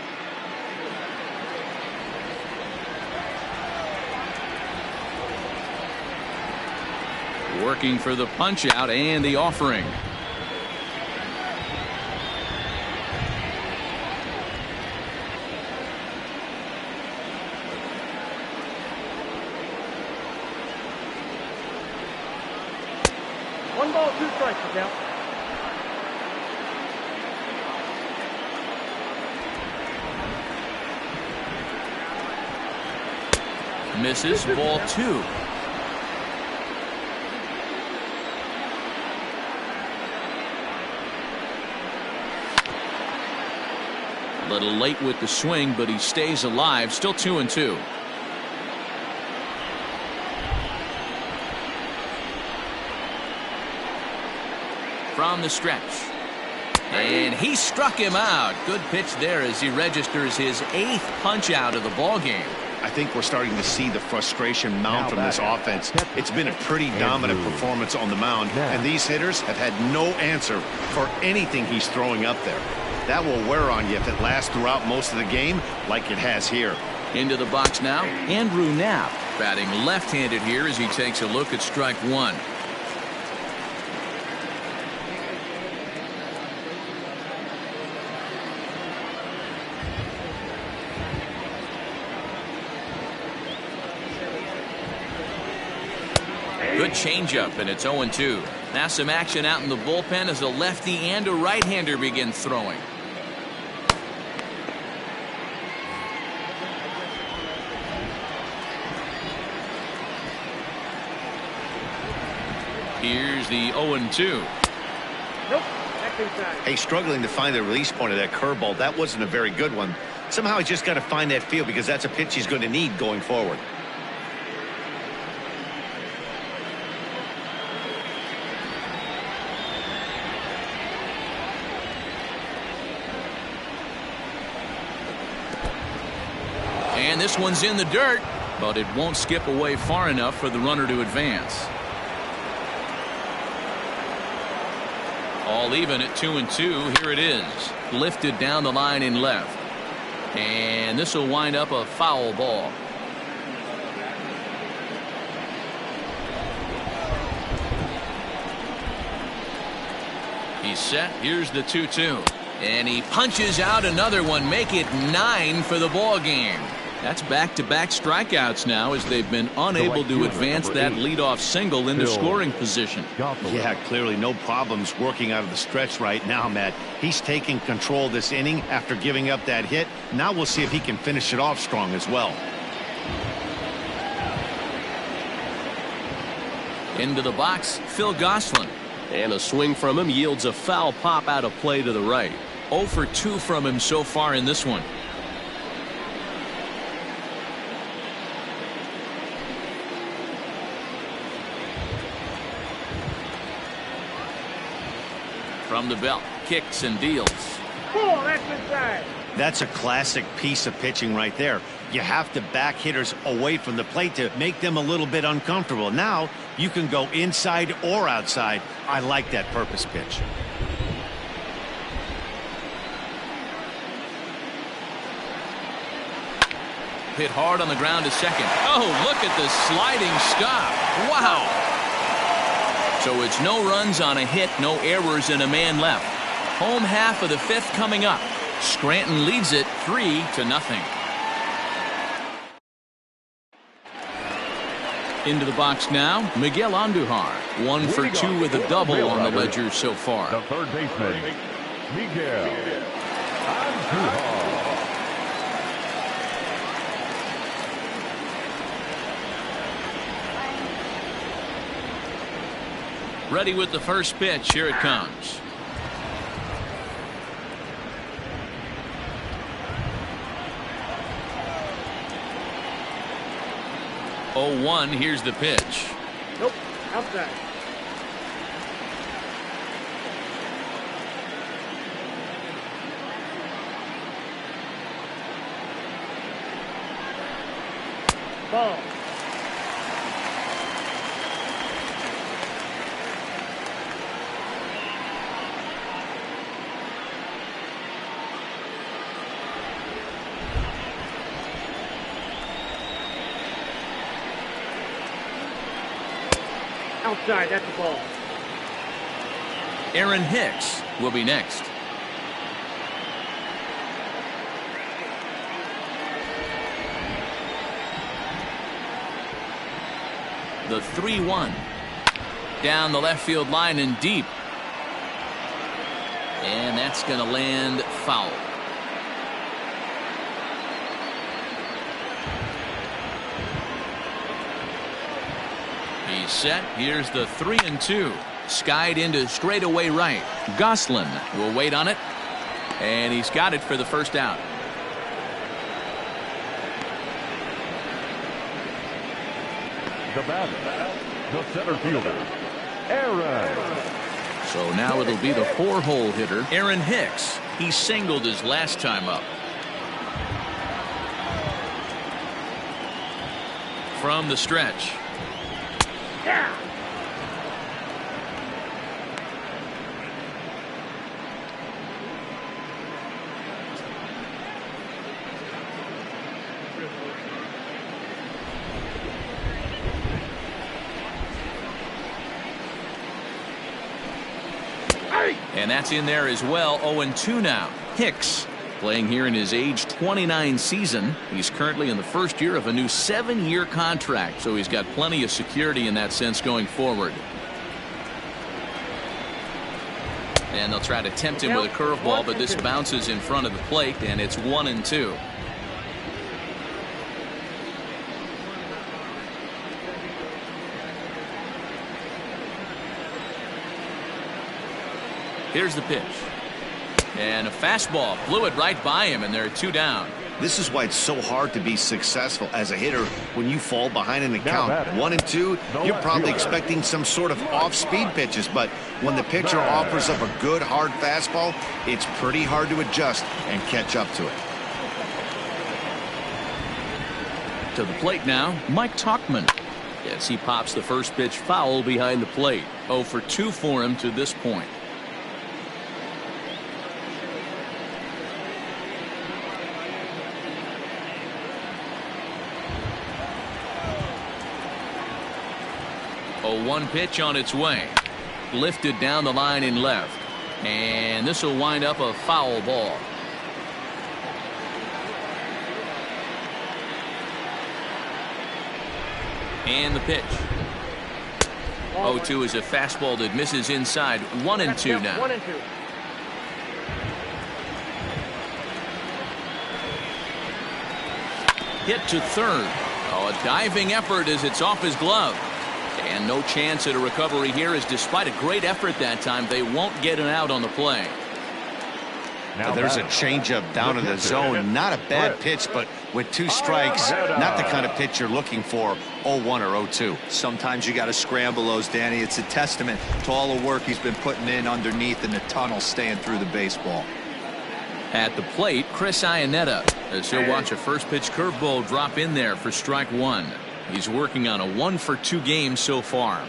Working for the punch out and the offering. One ball, 2 strikes, count. Misses. Ball 2. A little late with the swing, but he stays alive. Still 2-2. From the stretch. And he struck him out. Good pitch there as he registers his 8th punch out of the ball game. I think we're starting to see the frustration mount from this offense. It's been a pretty dominant performance on the mound, and these hitters have had no answer for anything he's throwing up there. That will wear on you if it lasts throughout most of the game like it has here. Into the box now, Andrew Knapp, batting left-handed here as he takes a look at strike 1. Good changeup, and it's 0-2. Now some action out in the bullpen as a lefty and a right-hander begin throwing. Here's the 0-2. Nope. Back inside. Hey, struggling to find the release point of that curveball. That wasn't a very good one. Somehow he's just got to find that feel because that's a pitch he's going to need going forward. And this one's in the dirt, but it won't skip away far enough for the runner to advance. All even at 2-2. Here it is. Lifted down the line in left. And this will wind up a foul ball. He's set. Here's the 2-2. And he punches out another one. Make it 9 for the ball game. That's back-to-back strikeouts now as they've been unable to advance that leadoff single into scoring position. Yeah, clearly no problems working out of the stretch right now, Matt. He's taking control of this inning after giving up that hit. Now we'll see if he can finish it off strong as well. Into the box, Phil Gosselin. And a swing from him yields a foul pop out of play to the right. 0 for 2 from him so far in this one. From the belt, kicks and deals. Ball, that's inside. That's a classic piece of pitching right there. You have to back hitters away from the plate to make them a little bit uncomfortable. Now you can go inside or outside. I like that purpose pitch. Hit hard on the ground to second. Oh, look at the sliding stop. Wow. So it's no runs on a hit, no errors, and a man left. Home half of the 5th coming up. Scranton leads it 3-0. Into the box now, Miguel Andujar. 1 for 2 with a double on the ledger so far. The third baseman, Miguel Andujar. Ready with the first pitch. Here it comes. Oh, 1. Here's the pitch. Nope. Outside. Ball. Outside, that's the ball. Aaron Hicks will be next. The 3-1. Down the left field line and deep. And that's going to land foul. Set. Here's the 3-2. Skied into straightaway right. Goslin will wait on it. And he's got it for the first out. The batter, the center fielder, Aaron. So now it'll be the 4-hole hitter, Aaron Hicks. He singled his last time up. From the stretch. Yeah. And that's in there as well. 0-2 now. Hicks playing here in his age 29 season. He's currently in the first year of a new 7-year contract, so he's got plenty of security in that sense going forward. And they'll try to tempt him with a curveball, but this bounces in front of the plate, and it's 1-2. Here's the pitch. And a fastball blew it right by him, and there are 2 down. This is why it's so hard to be successful as a hitter when you fall behind in the count. 1-2, you're probably expecting some sort of off-speed pitches, but when the pitcher offers up a good hard fastball, it's pretty hard to adjust and catch up to it. To the plate now, Mike Tauchman. Yes, he pops the first pitch foul behind the plate. 0 for 2 for him to this point. A 1 pitch on its way. Lifted down the line in left. And this will wind up a foul ball. And the pitch. 0-2 is a fastball that misses inside. 1-2 now. 1-2. Hit to third. Oh, a diving effort as it's off his glove. And no chance at a recovery here, as despite a great effort that time, they won't get an out on the play. Now there's a changeup down in the zone. Not a bad pitch, but with 2 strikes, not the kind of pitch you're looking for. 0-1 or 0-2. Sometimes you got to scramble those, Danny. It's a testament to all the work he's been putting in underneath in the tunnel, staying through the baseball. At the plate, Chris Iannetta, as he'll watch a first pitch curveball drop in there for strike 1. He's working on a 1 for 2 game so far.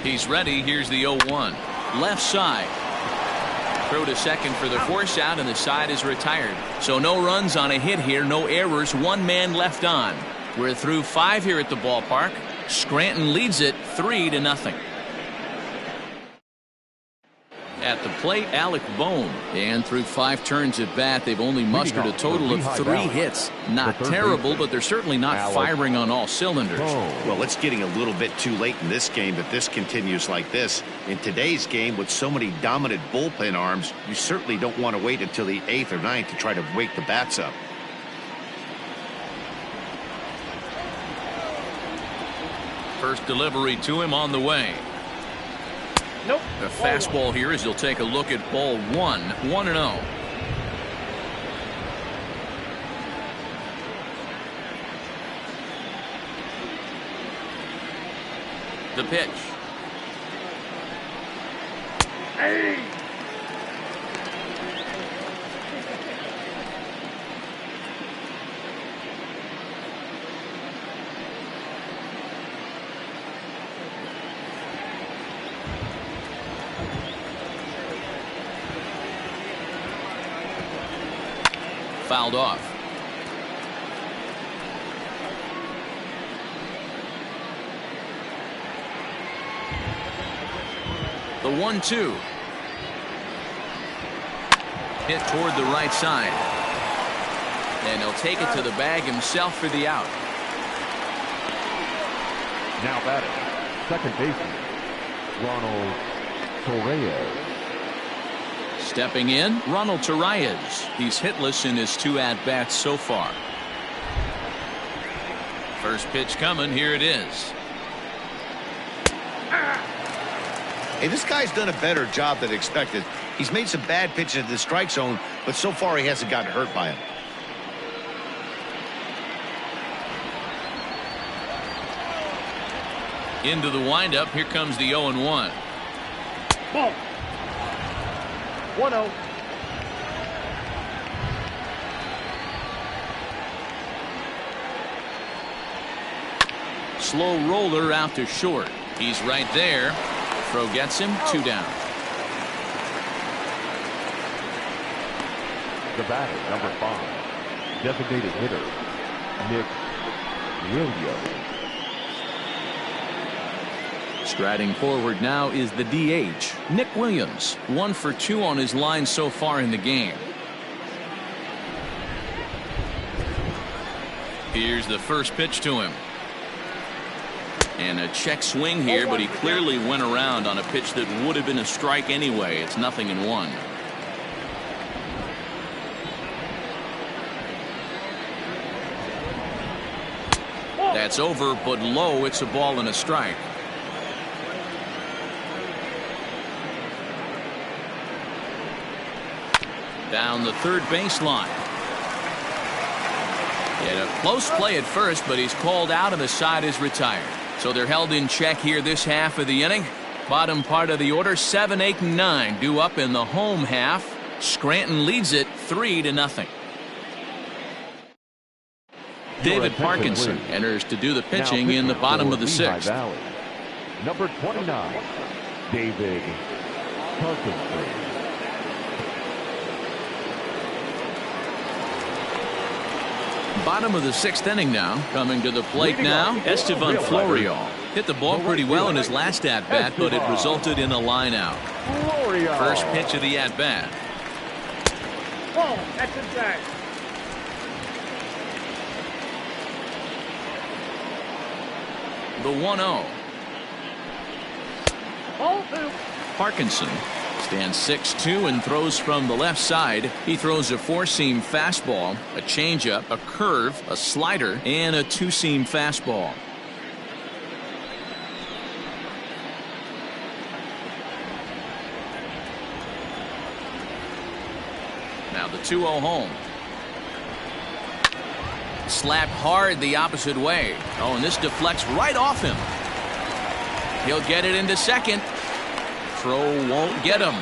He's ready. Here's the 0-1. Left side. Throw to second for the force out, and the side is retired. So no runs on a hit here, no errors, 1 man left on. We're through 5 here at the ballpark. Scranton leads it 3-0. At the plate, Alec Bohm. And through 5 turns at bat, they've only mustered a total of 3 hits. Not terrible, but they're certainly not firing on all cylinders. Well, it's getting a little bit too late in this game that this continues like this. In today's game, with so many dominant bullpen arms, you certainly don't want to wait until the 8th or 9th to try to wake the bats up. First delivery to him on the way. Nope. The fastball here as he'll take a look at ball 1. 1-0. The pitch. Hey. Fouled off. The 1-2. Hit toward the right side. And he'll take it to the bag himself for the out. Now batting, second baseman, Ronald Torres. Stepping in, Ronald Torreyes. He's hitless in his 2 at-bats so far. First pitch coming. Here it is. Hey, this guy's done a better job than expected. He's made some bad pitches in the strike zone, but so far he hasn't gotten hurt by him. Into the windup. Here comes the 0-1. Ball. 1-0. Slow roller out to short. He's right there. Throw gets him. 2 down. The batter, number 5, designated hitter, Nick Williams. Striding forward now is the DH, Nick Williams. 1 for 2 on his line so far in the game. Here's the first pitch to him. And a check swing here, but he clearly went around on a pitch that would have been a strike anyway. It's 0-1. That's over, but low. It's a ball and a strike. Down the third baseline. He had a close play at first, but he's called out and the side is retired. So they're held in check here this half of the inning. Bottom part of the order, 7, 8, and 9 due up in the home half. Scranton leads it 3-0. David Parkinson enters to do the pitching in the bottom of the 6th. Valley, number 29, David Parkinson. Bottom of the 6th inning now. Coming to the plate now, Estevan Florial. Hit the ball pretty well in his last at-bat, but it resulted in a line out. First pitch of the at-bat. Ball. That's inside. The 1-0. Ball 2. Parkinson stands 6'2" and throws from the left side. He throws a 4-seam fastball, a changeup, a curve, a slider, and a 2-seam fastball. Now the 2-0 home. Slapped hard the opposite way. Oh, and this deflects right off him. He'll get it into second. Throw won't get him.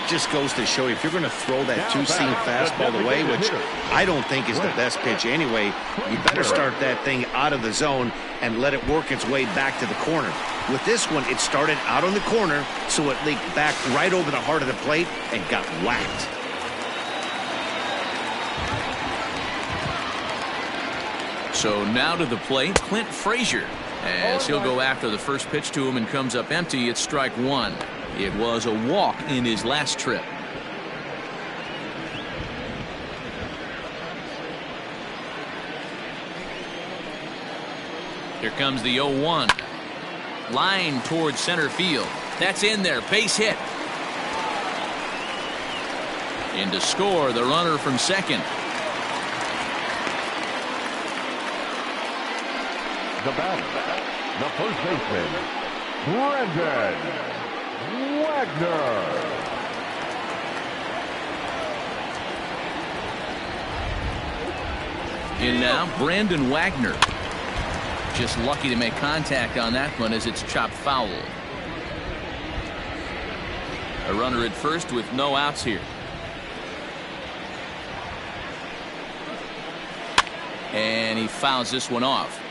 Just goes to show you, if you're going to throw that 2-seam fastball away, which I don't think is the best pitch anyway, you better start that thing out of the zone and let it work its way back to the corner. With this one, it started out on the corner, so it leaked back right over the heart of the plate and got whacked. So now to the plate, Clint Frazier, as he'll go after the first pitch to him and comes up empty. It's strike 1. It was a walk in his last trip. Here comes the 0-1. Line towards center field. That's in there. Base hit. In to score, the runner from second. The batter, the first baseman, Brandon Wagner. In now, Brandon Wagner. Just lucky to make contact on that one as it's chopped foul. A runner at first with no outs here. And he fouls this one off.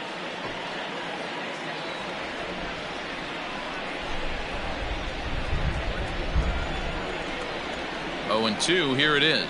Oh, and 2, here it is.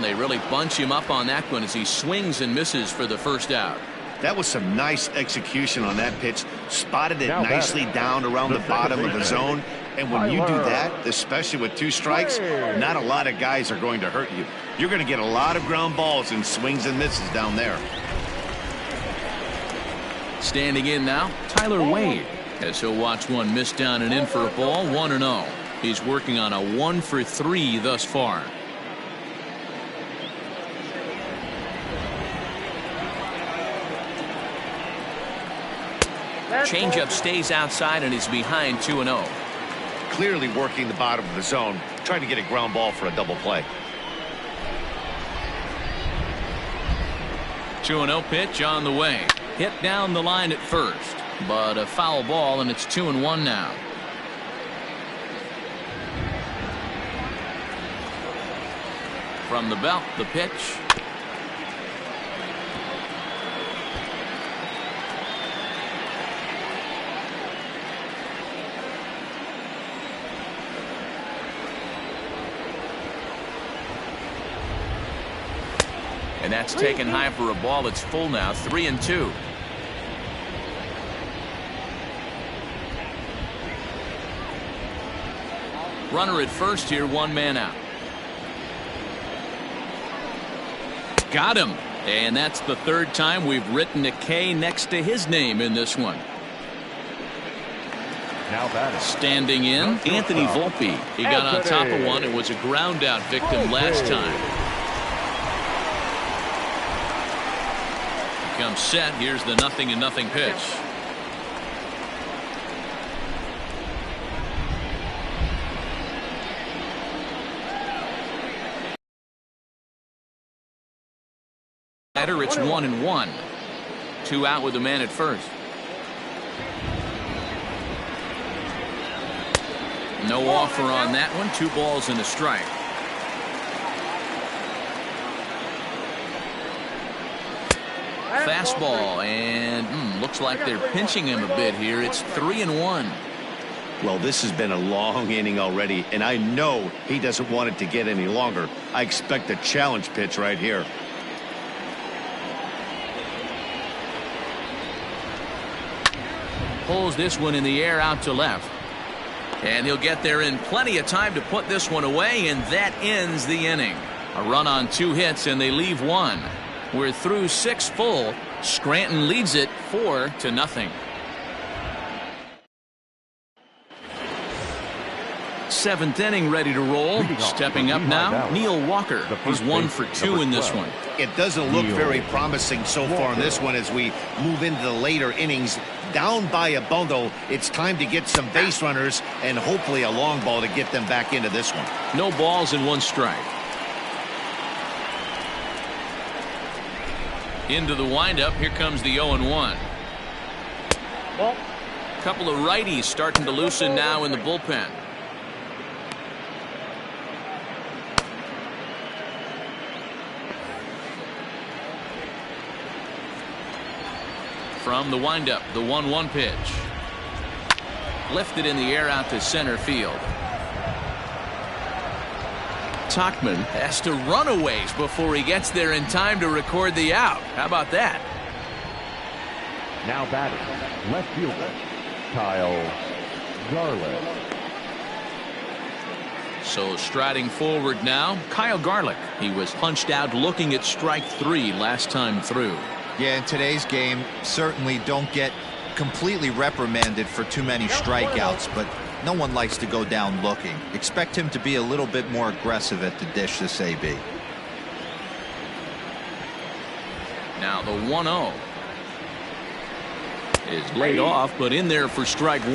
They really bunch him up on that one as he swings and misses for the first out. That was some nice execution on that pitch. Spotted it nicely down around the bottom of the zone. And when you do that, especially with 2 strikes, not a lot of guys are going to hurt you. You're going to get a lot of ground balls and swings and misses down there. Standing in now, Tyler Wade, as he'll watch one miss down and in for a ball, 1-0. He's working on a 1-for-3 thus far. Changeup stays outside and he's behind 2-0. Clearly working the bottom of the zone, trying to get a ground ball for a double play. 2-0 pitch on the way. Hit down the line at first, but a foul ball, and it's 2-1 now. From the belt, the pitch. And that's taken high for a ball that's full now, 3-2. Runner at first here, 1 man out. Got him. And that's the 3rd time we've written a K next to his name in this one. Now batting. Standing in, Anthony Volpe. He got on top of one and was a ground out victim last time. Comes set. Here's the 0-0 pitch. It's 1-1. 2 out with a man at first. No offer on that one. 2 balls and a strike. Fastball, and looks like they're pinching him a bit here. It's 3-1. Well, this has been a long inning already, and I know he doesn't want it to get any longer. I expect a challenge pitch right here. Pulls this one in the air out to left. And he'll get there in plenty of time to put this one away, and that ends the inning. A run on 2 hits, and they leave 1. We're through 6 full. Scranton leads it 4-0. 7th inning ready to roll. Stepping up now, Neil Walker. He's 1 for 2 in this one. It doesn't look very promising so far in this one as we move into the later innings. Down by a bundle, it's time to get some base runners and hopefully a long ball to get them back into this one. No balls and 1 strike. Into the windup. Here comes the 0-1. Couple of righties starting to loosen now in the bullpen. From the windup, the 1-1 pitch. Lifted in the air out to center field. Tauchman has to run a ways before he gets there in time to record the out. How about that? Now batting, left fielder, Kyle Garlick. So striding forward now, Kyle Garlick. He was punched out looking at strike 3 last time through. Yeah, in today's game, certainly don't get completely reprimanded for too many strikeouts, but no one likes to go down looking. Expect him to be a little bit more aggressive at the dish this AB. Now the 1-0 is laid off, but in there for strike 1.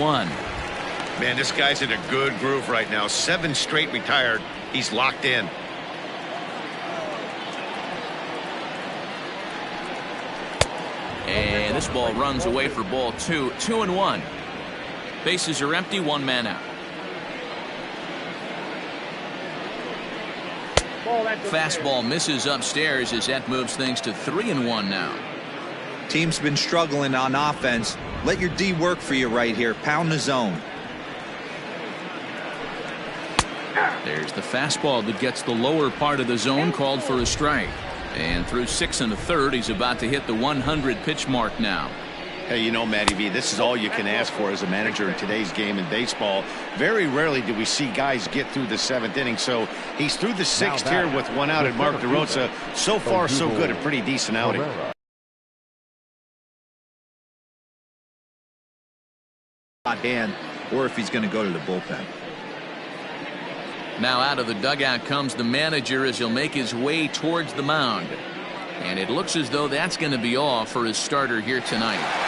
Man, this guy's in a good groove right now. 7 straight retired. He's locked in. And this ball runs away for ball 2. 2-1. Bases are empty, 1 man out. Fastball misses upstairs as that moves things to 3-1 now. Team's been struggling on offense. Let your D work for you right here. Pound the zone. There's the fastball that gets the lower part of the zone, called for a strike. And through 6 1/3, he's about to hit the 100 pitch mark now. Hey, you know, Matty V, this is all you can ask for as a manager in today's game in baseball. Very rarely do we see guys get through the 7th inning. So he's through the 6th here with 1 out, and Mark DeRosa. So far, so good. A pretty decent outing. Hot hand, or if he's going to go to the bullpen. Now out of the dugout comes the manager as he'll make his way towards the mound. And it looks as though that's going to be all for his starter here tonight.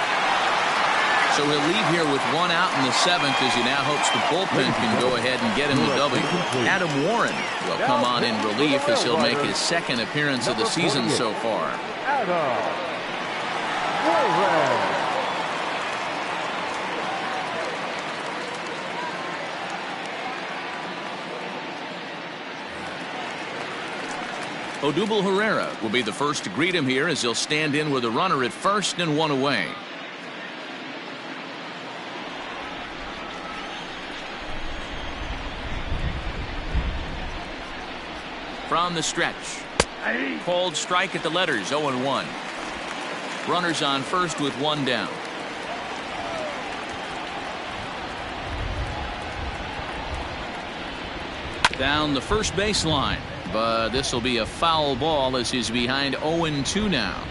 So he'll leave here with 1 out in the 7th as he now hopes the bullpen can go ahead and get him the W. Adam Warren will come on in relief as he'll make his 2nd appearance of the season so far. Odubel Herrera will be the first to greet him here as he'll stand in with a runner at first and 1 away. From the stretch. Called strike at the letters, 0-1. Runners on first with 1 down. Down the first baseline. But this will be a foul ball as he's behind 0-2 now.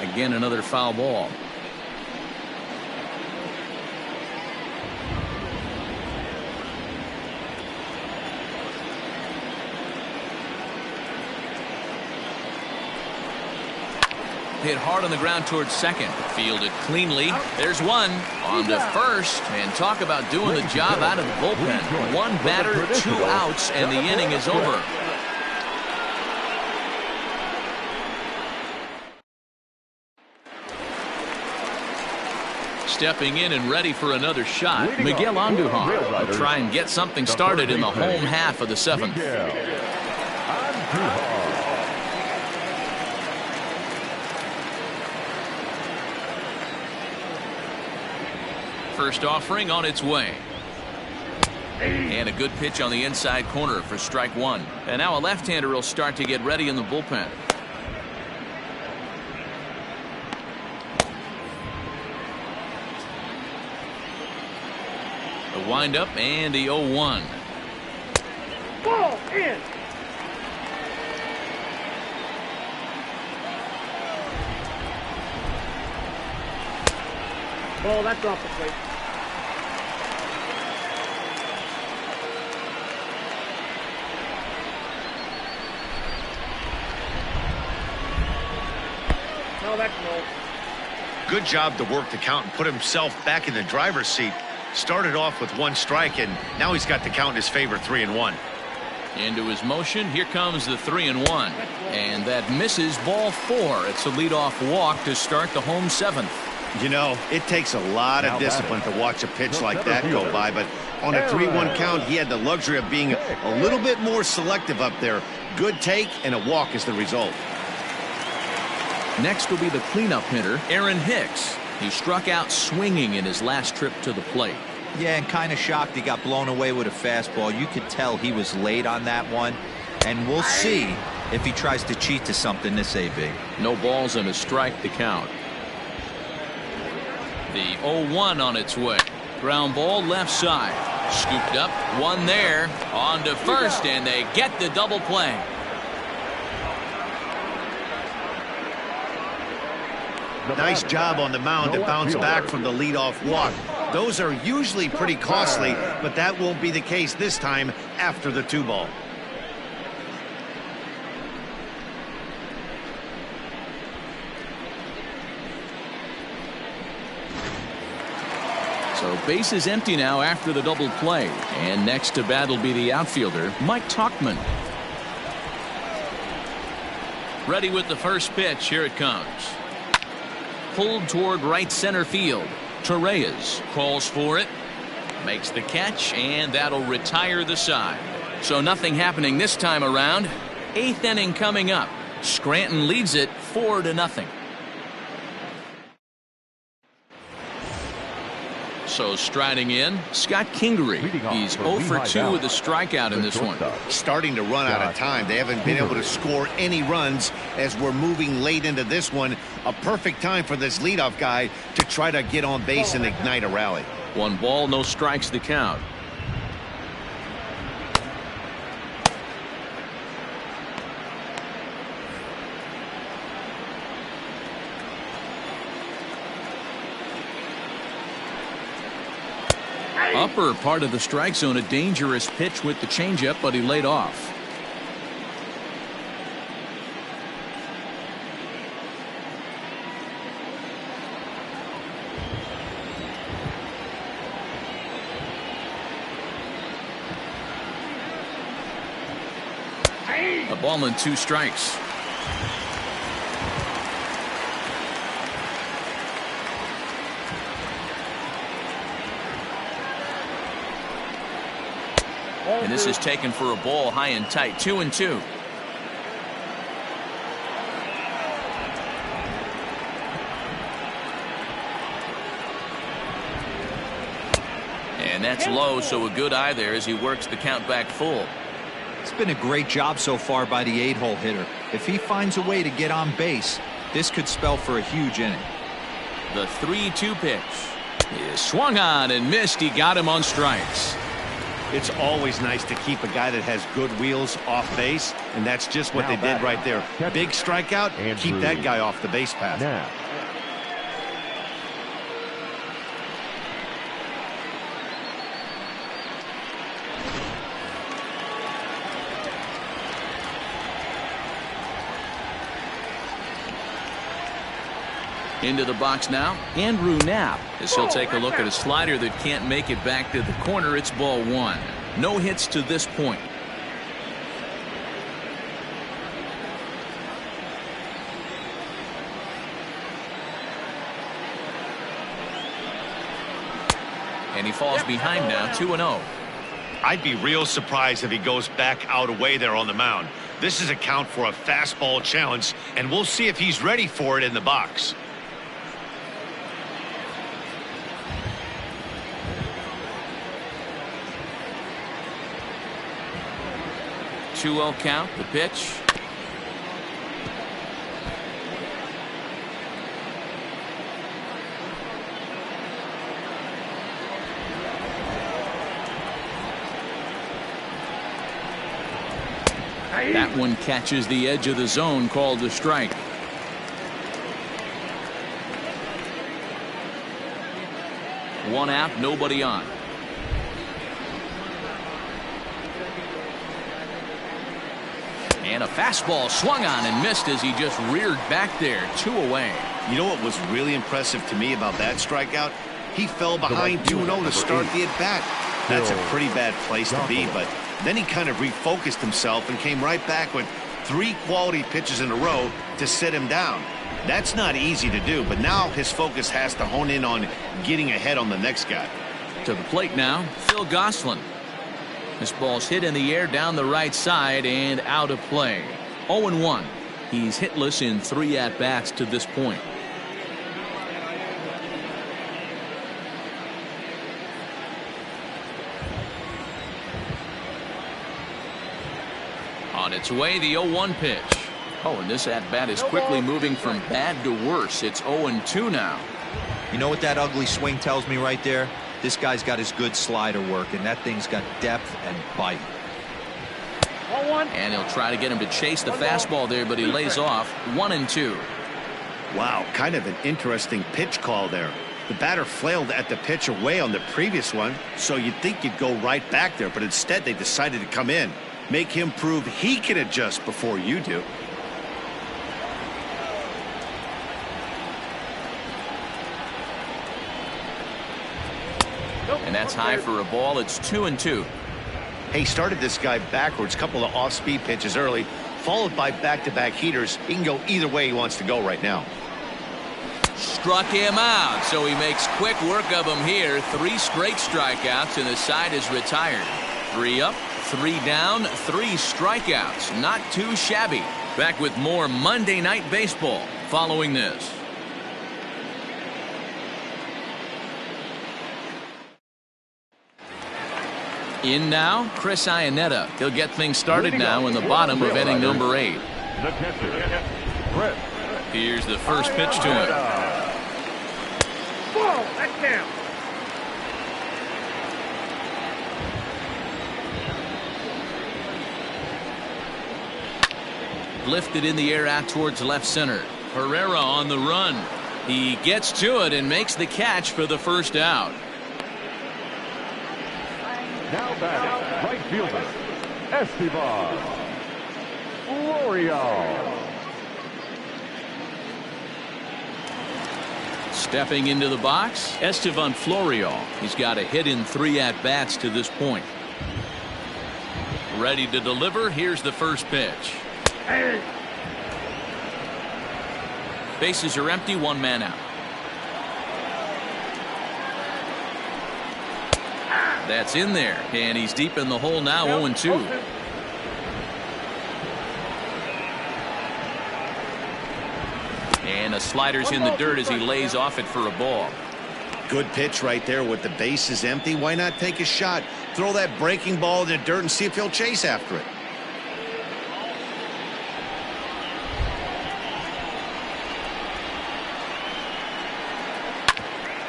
Again, another foul ball. Hit hard on the ground towards second. Fielded cleanly. There's one on to first. And talk about doing the job out of the bullpen. 1 batter, 2 outs, and the inning is over. Stepping in and ready for another shot, Miguel Andujar will try and get something started in the home half of the 7th. First offering on its way. And a good pitch on the inside corner for strike 1. And now a left-hander will start to get ready in the bullpen. The windup and the 0-1. Ball in. Ball, that's off the plate. No, that's no. Good job to work the count and put himself back in the driver's seat. Started off with 1 strike, and now he's got the count in his favor, 3-1. Into his motion, here comes the 3-1. And that misses, ball 4. It's a leadoff walk to start the home 7th. You know, it takes a lot of discipline to watch a pitch like that go by, but on a 3-1 count, he had the luxury of being a little bit more selective up there. Good take, and a walk is the result. Next will be the cleanup hitter, Aaron Hicks. He struck out swinging in his last trip to the plate. Yeah, and kind of shocked he got blown away with a fastball. You could tell he was late on that one. And we'll see if he tries to cheat to something this AB. No balls and a strike to count. The 0-1 on its way. Ground ball left side. Scooped up, 1 there. On to first, and they get the double play. Nice job on the mound to bounce back from the leadoff walk. Those are usually pretty costly, but that won't be the case this time after the 2-ball. So base is empty now after the double play. And next to bat will be the outfielder, Mike Tauchman. Ready with the first pitch. Here it comes. Pulled toward right center field. Torreyes calls for it. Makes the catch, and that'll retire the side. So nothing happening this time around. 8th inning coming up. Scranton leads it 4-0. Also striding in, Scott Kingery. He's 0 for 2 with a strikeout in this one. Starting to run out of time. They haven't been able to score any runs as we're moving late into this one. A perfect time for this leadoff guy to try to get on base and ignite a rally. 1 ball, no strikes to count. Upper part of the strike zone, a dangerous pitch with the changeup, but he laid off. A ball and 2 strikes. And this is taken for a ball, high and tight, 2-2. And that's low, so a good eye there as he works the count back full. It's been a great job so far by the 8-hole hitter. If he finds a way to get on base, this could spell for a huge inning. The 3-2 pitch is swung on and missed. He got him on strikes. It's always nice to keep a guy that has good wheels off base, and that's just what they did right there. Big strikeout, keep that guy off the base path. Into the box now, Andrew Knapp, as he'll take a look at a slider that can't make it back to the corner. It's ball 1. No hits to this point. And he falls behind now, 2-0. I'd be real surprised if he goes back out away there on the mound. This is a count for a fastball challenge, and we'll see if he's ready for it in the box. 2-0 count, the pitch. That one catches the edge of the zone, called a strike. One out, nobody on. And a fastball swung on and missed as he just reared back there. 2 away. You know what was really impressive to me about that strikeout? He fell behind 2-0 to start the at-bat. That's a pretty bad place to be, but then he kind of refocused himself and came right back with 3 quality pitches in a row to sit him down. That's not easy to do, but now his focus has to hone in on getting ahead on the next guy. To the plate now, Phil Gosselin. This ball's hit in the air down the right side and out of play. 0-1. He's hitless in 3 at-bats to this point. On its way, the 0-1 pitch. Oh, and this at-bat is quickly moving from bad to worse. It's 0-2 now. You know what that ugly swing tells me right there? This guy's got his good slider work, and that thing's got depth and bite. And he'll try to get him to chase the fastball there, but he lays off. 1-2. Wow, kind of an interesting pitch call there. The batter flailed at the pitch away on the previous one, so you'd think you'd go right back there, but instead they decided to come in. Make him prove he can adjust before you do. And that's high for a ball. It's 2-2. He started this guy backwards, couple of off-speed pitches early, followed by back-to-back heaters. He can go either way he wants to go right now. Struck him out, so he makes quick work of him here. 3 straight strikeouts, and the side is retired. 3 up, 3 down, 3 strikeouts. Not too shabby. Back with more Monday Night Baseball following this. In now, Chris Iannetta. He'll get things started now in the bottom of inning number 8. The catcher, Chris. Here's the first pitch to him. Ball, that's down. Lifted in the air out towards left center. Herrera on the run. He gets to it and makes the catch for the first out. Now back, right fielder, Esteban Florio. Stepping into the box, Esteban Florio. He's got a hit in 3 at-bats to this point. Ready to deliver. Here's the first pitch. Hey. Bases are empty, 1 man out. That's in there, and he's deep in the hole now, 0-2. And a slider's in the dirt as he lays off it for a ball. Good pitch right there with the bases empty. Why not take a shot? Throw that breaking ball in the dirt and see if he'll chase after it.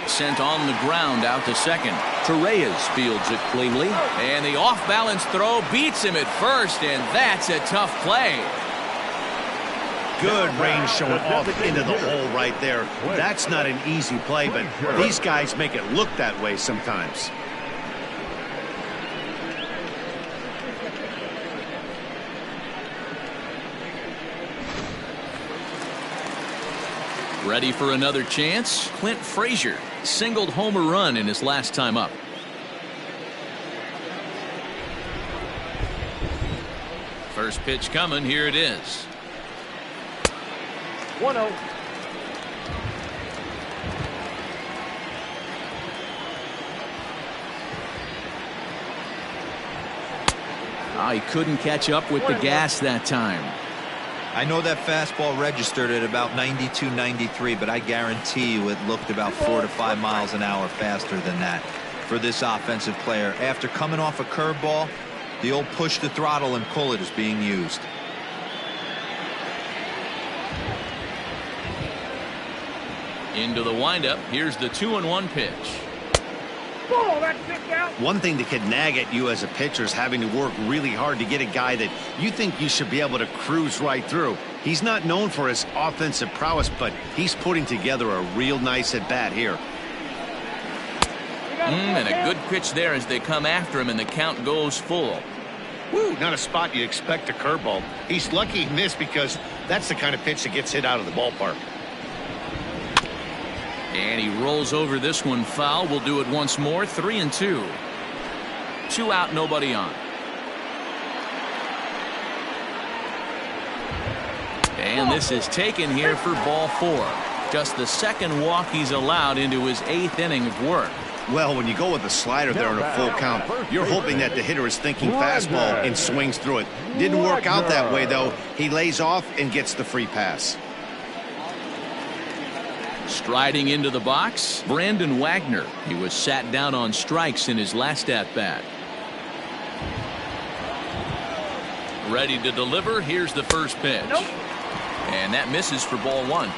Sent on the ground out to second. Torreyes fields it cleanly. And the off-balance throw beats him at first, and that's a tough play. Good range showing off into the hole right there. That's not an easy play, but these guys make it look that way sometimes. Ready for another chance? Clint Frazier singled home a run in his last time up. First pitch coming. Here it is. 1-0. He couldn't catch up with the gas that time. I know that fastball registered at about 92, 93, but I guarantee you it looked about 4 to 5 miles an hour faster than that for this offensive player. After coming off a curveball, the old push the throttle and pull it is being used. Into the windup. Here's the 2-1 pitch. Ball, that's kicked out. One thing that could nag at you as a pitcher is having to work really hard to get a guy that you think you should be able to cruise right through. He's not known for his offensive prowess, but he's putting together a real nice at-bat here. And a good pitch there as they come after him, and the count goes full. Woo, not a spot you expect a curveball. He's lucky he missed because that's the kind of pitch that gets hit out of the ballpark. And he rolls over this one foul. We'll do it once more. 3-2. 2 out, nobody on. And this is taken here for ball 4. Just the second walk he's allowed into his 8th inning of work. Well, when you go with a slider there in a full count, you're hoping that the hitter is thinking fastball and swings through it. Didn't work out that way, though. He lays off and gets the free pass. Striding into the box, Brandon Wagner. He was sat down on strikes in his last at-bat. Ready to deliver. Here's the first pitch. And that misses for ball 1.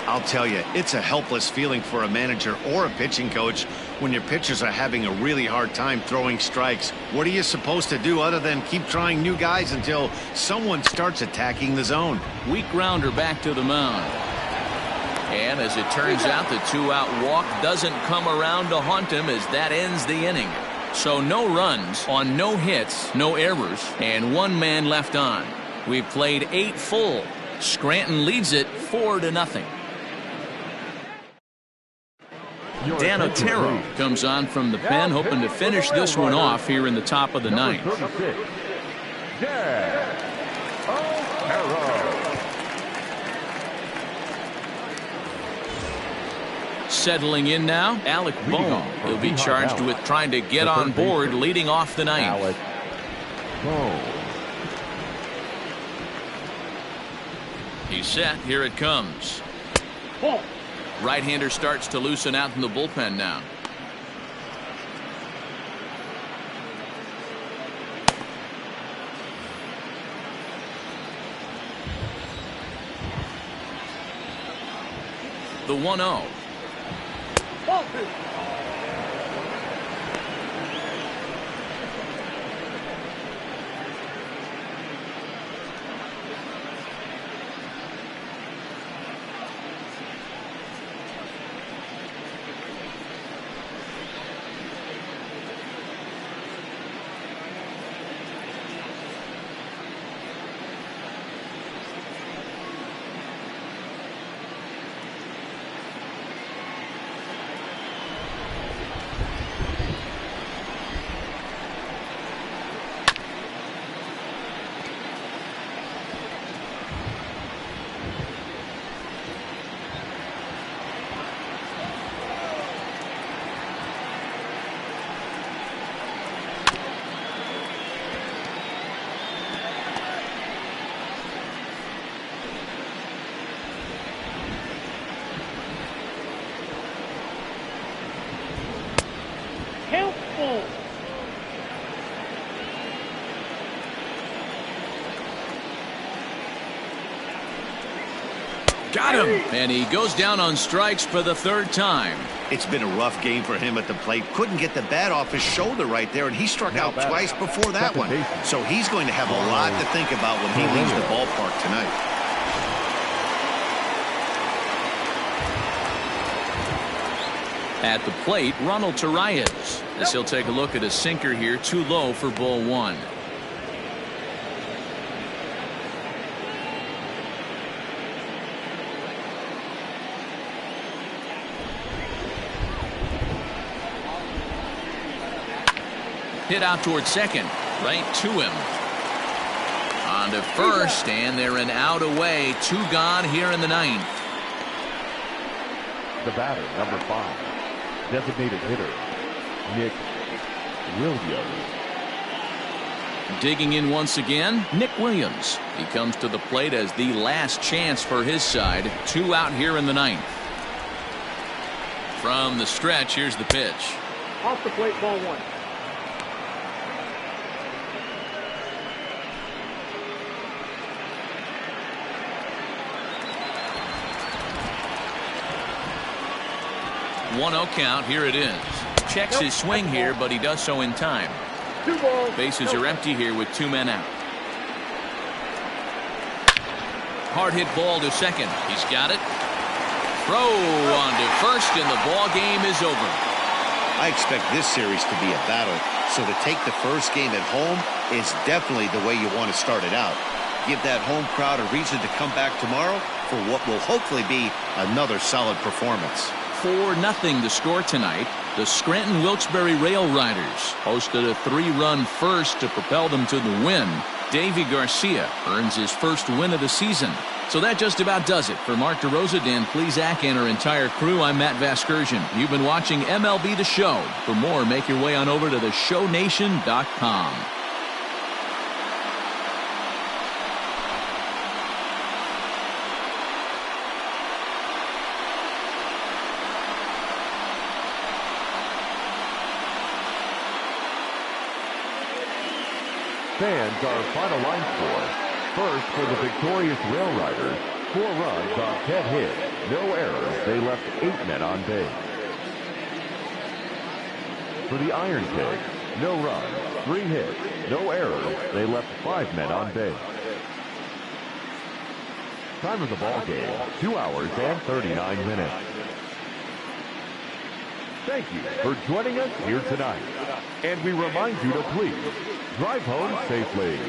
I'll tell you, it's a helpless feeling for a manager or a pitching coach when your pitchers are having a really hard time throwing strikes. What are you supposed to do other than keep trying new guys until someone starts attacking the zone? Weak grounder back to the mound. And as it turns out, the 2-out walk doesn't come around to haunt him as that ends the inning. So no runs on no hits, no errors, and 1 man left on. We've played 8 full. Scranton leads it 4-0. Dan Otero comes on from the pen, hoping to finish this one off here in the top of the 9th. Settling in now, Alec Bohm. He'll be charged with trying to get on board leading off the 9th. He's set. Here it comes. Right-hander starts to loosen out in the bullpen now. The 1-0. Ball 2. Helpful. Got him. And he goes down on strikes for the 3rd time. It's been a rough game for him at the plate. Couldn't get the bat off his shoulder right there, and he struck out twice before that one. So he's going to have a lot to think about when he leaves the ballpark tonight. At the plate, Ronald Torreyes, as he'll take a look at a sinker here, too low for ball 1. Hit out towards second, right to him. On to first, and they're an out away. 2 gone here in the 9th. The batter, number 5. Designated hitter, Nick Williams. Digging in once again, Nick Williams. He comes to the plate as the last chance for his side. 2 out here in the 9th. From the stretch, here's the pitch. Off the plate, ball 1. One 0 count. Here it is. Checks his swing here, but he does so in time. 2 balls. Bases are empty here with 2 men out. Hard hit ball to second. He's got it. Throw on to first, and the ball game is over. I expect this series to be a battle. So to take the first game at home is definitely the way you want to start it out. Give that home crowd a reason to come back tomorrow for what will hopefully be another solid performance. 4-0 the score tonight. The Scranton Wilkes-Barre Railriders hosted a 3-run first to propel them to the win. Davy Garcia earns his first win of the season. So that just about does it. For Mark DeRosa, Dan Plesac, and our entire crew, I'm Matt Vasgersian. You've been watching MLB The Show. For more, make your way on over to theshownation.com. Fans, our final line score. First, for the victorious Railriders, 4 runs on 10 hits, no errors. They left 8 men on base. For the Ironpigs, no runs, 3 hits, no errors. They left 5 men on base. Time of the ball game, 2 hours and 39 minutes. Thank you for joining us here tonight. And we remind you to please drive home safely.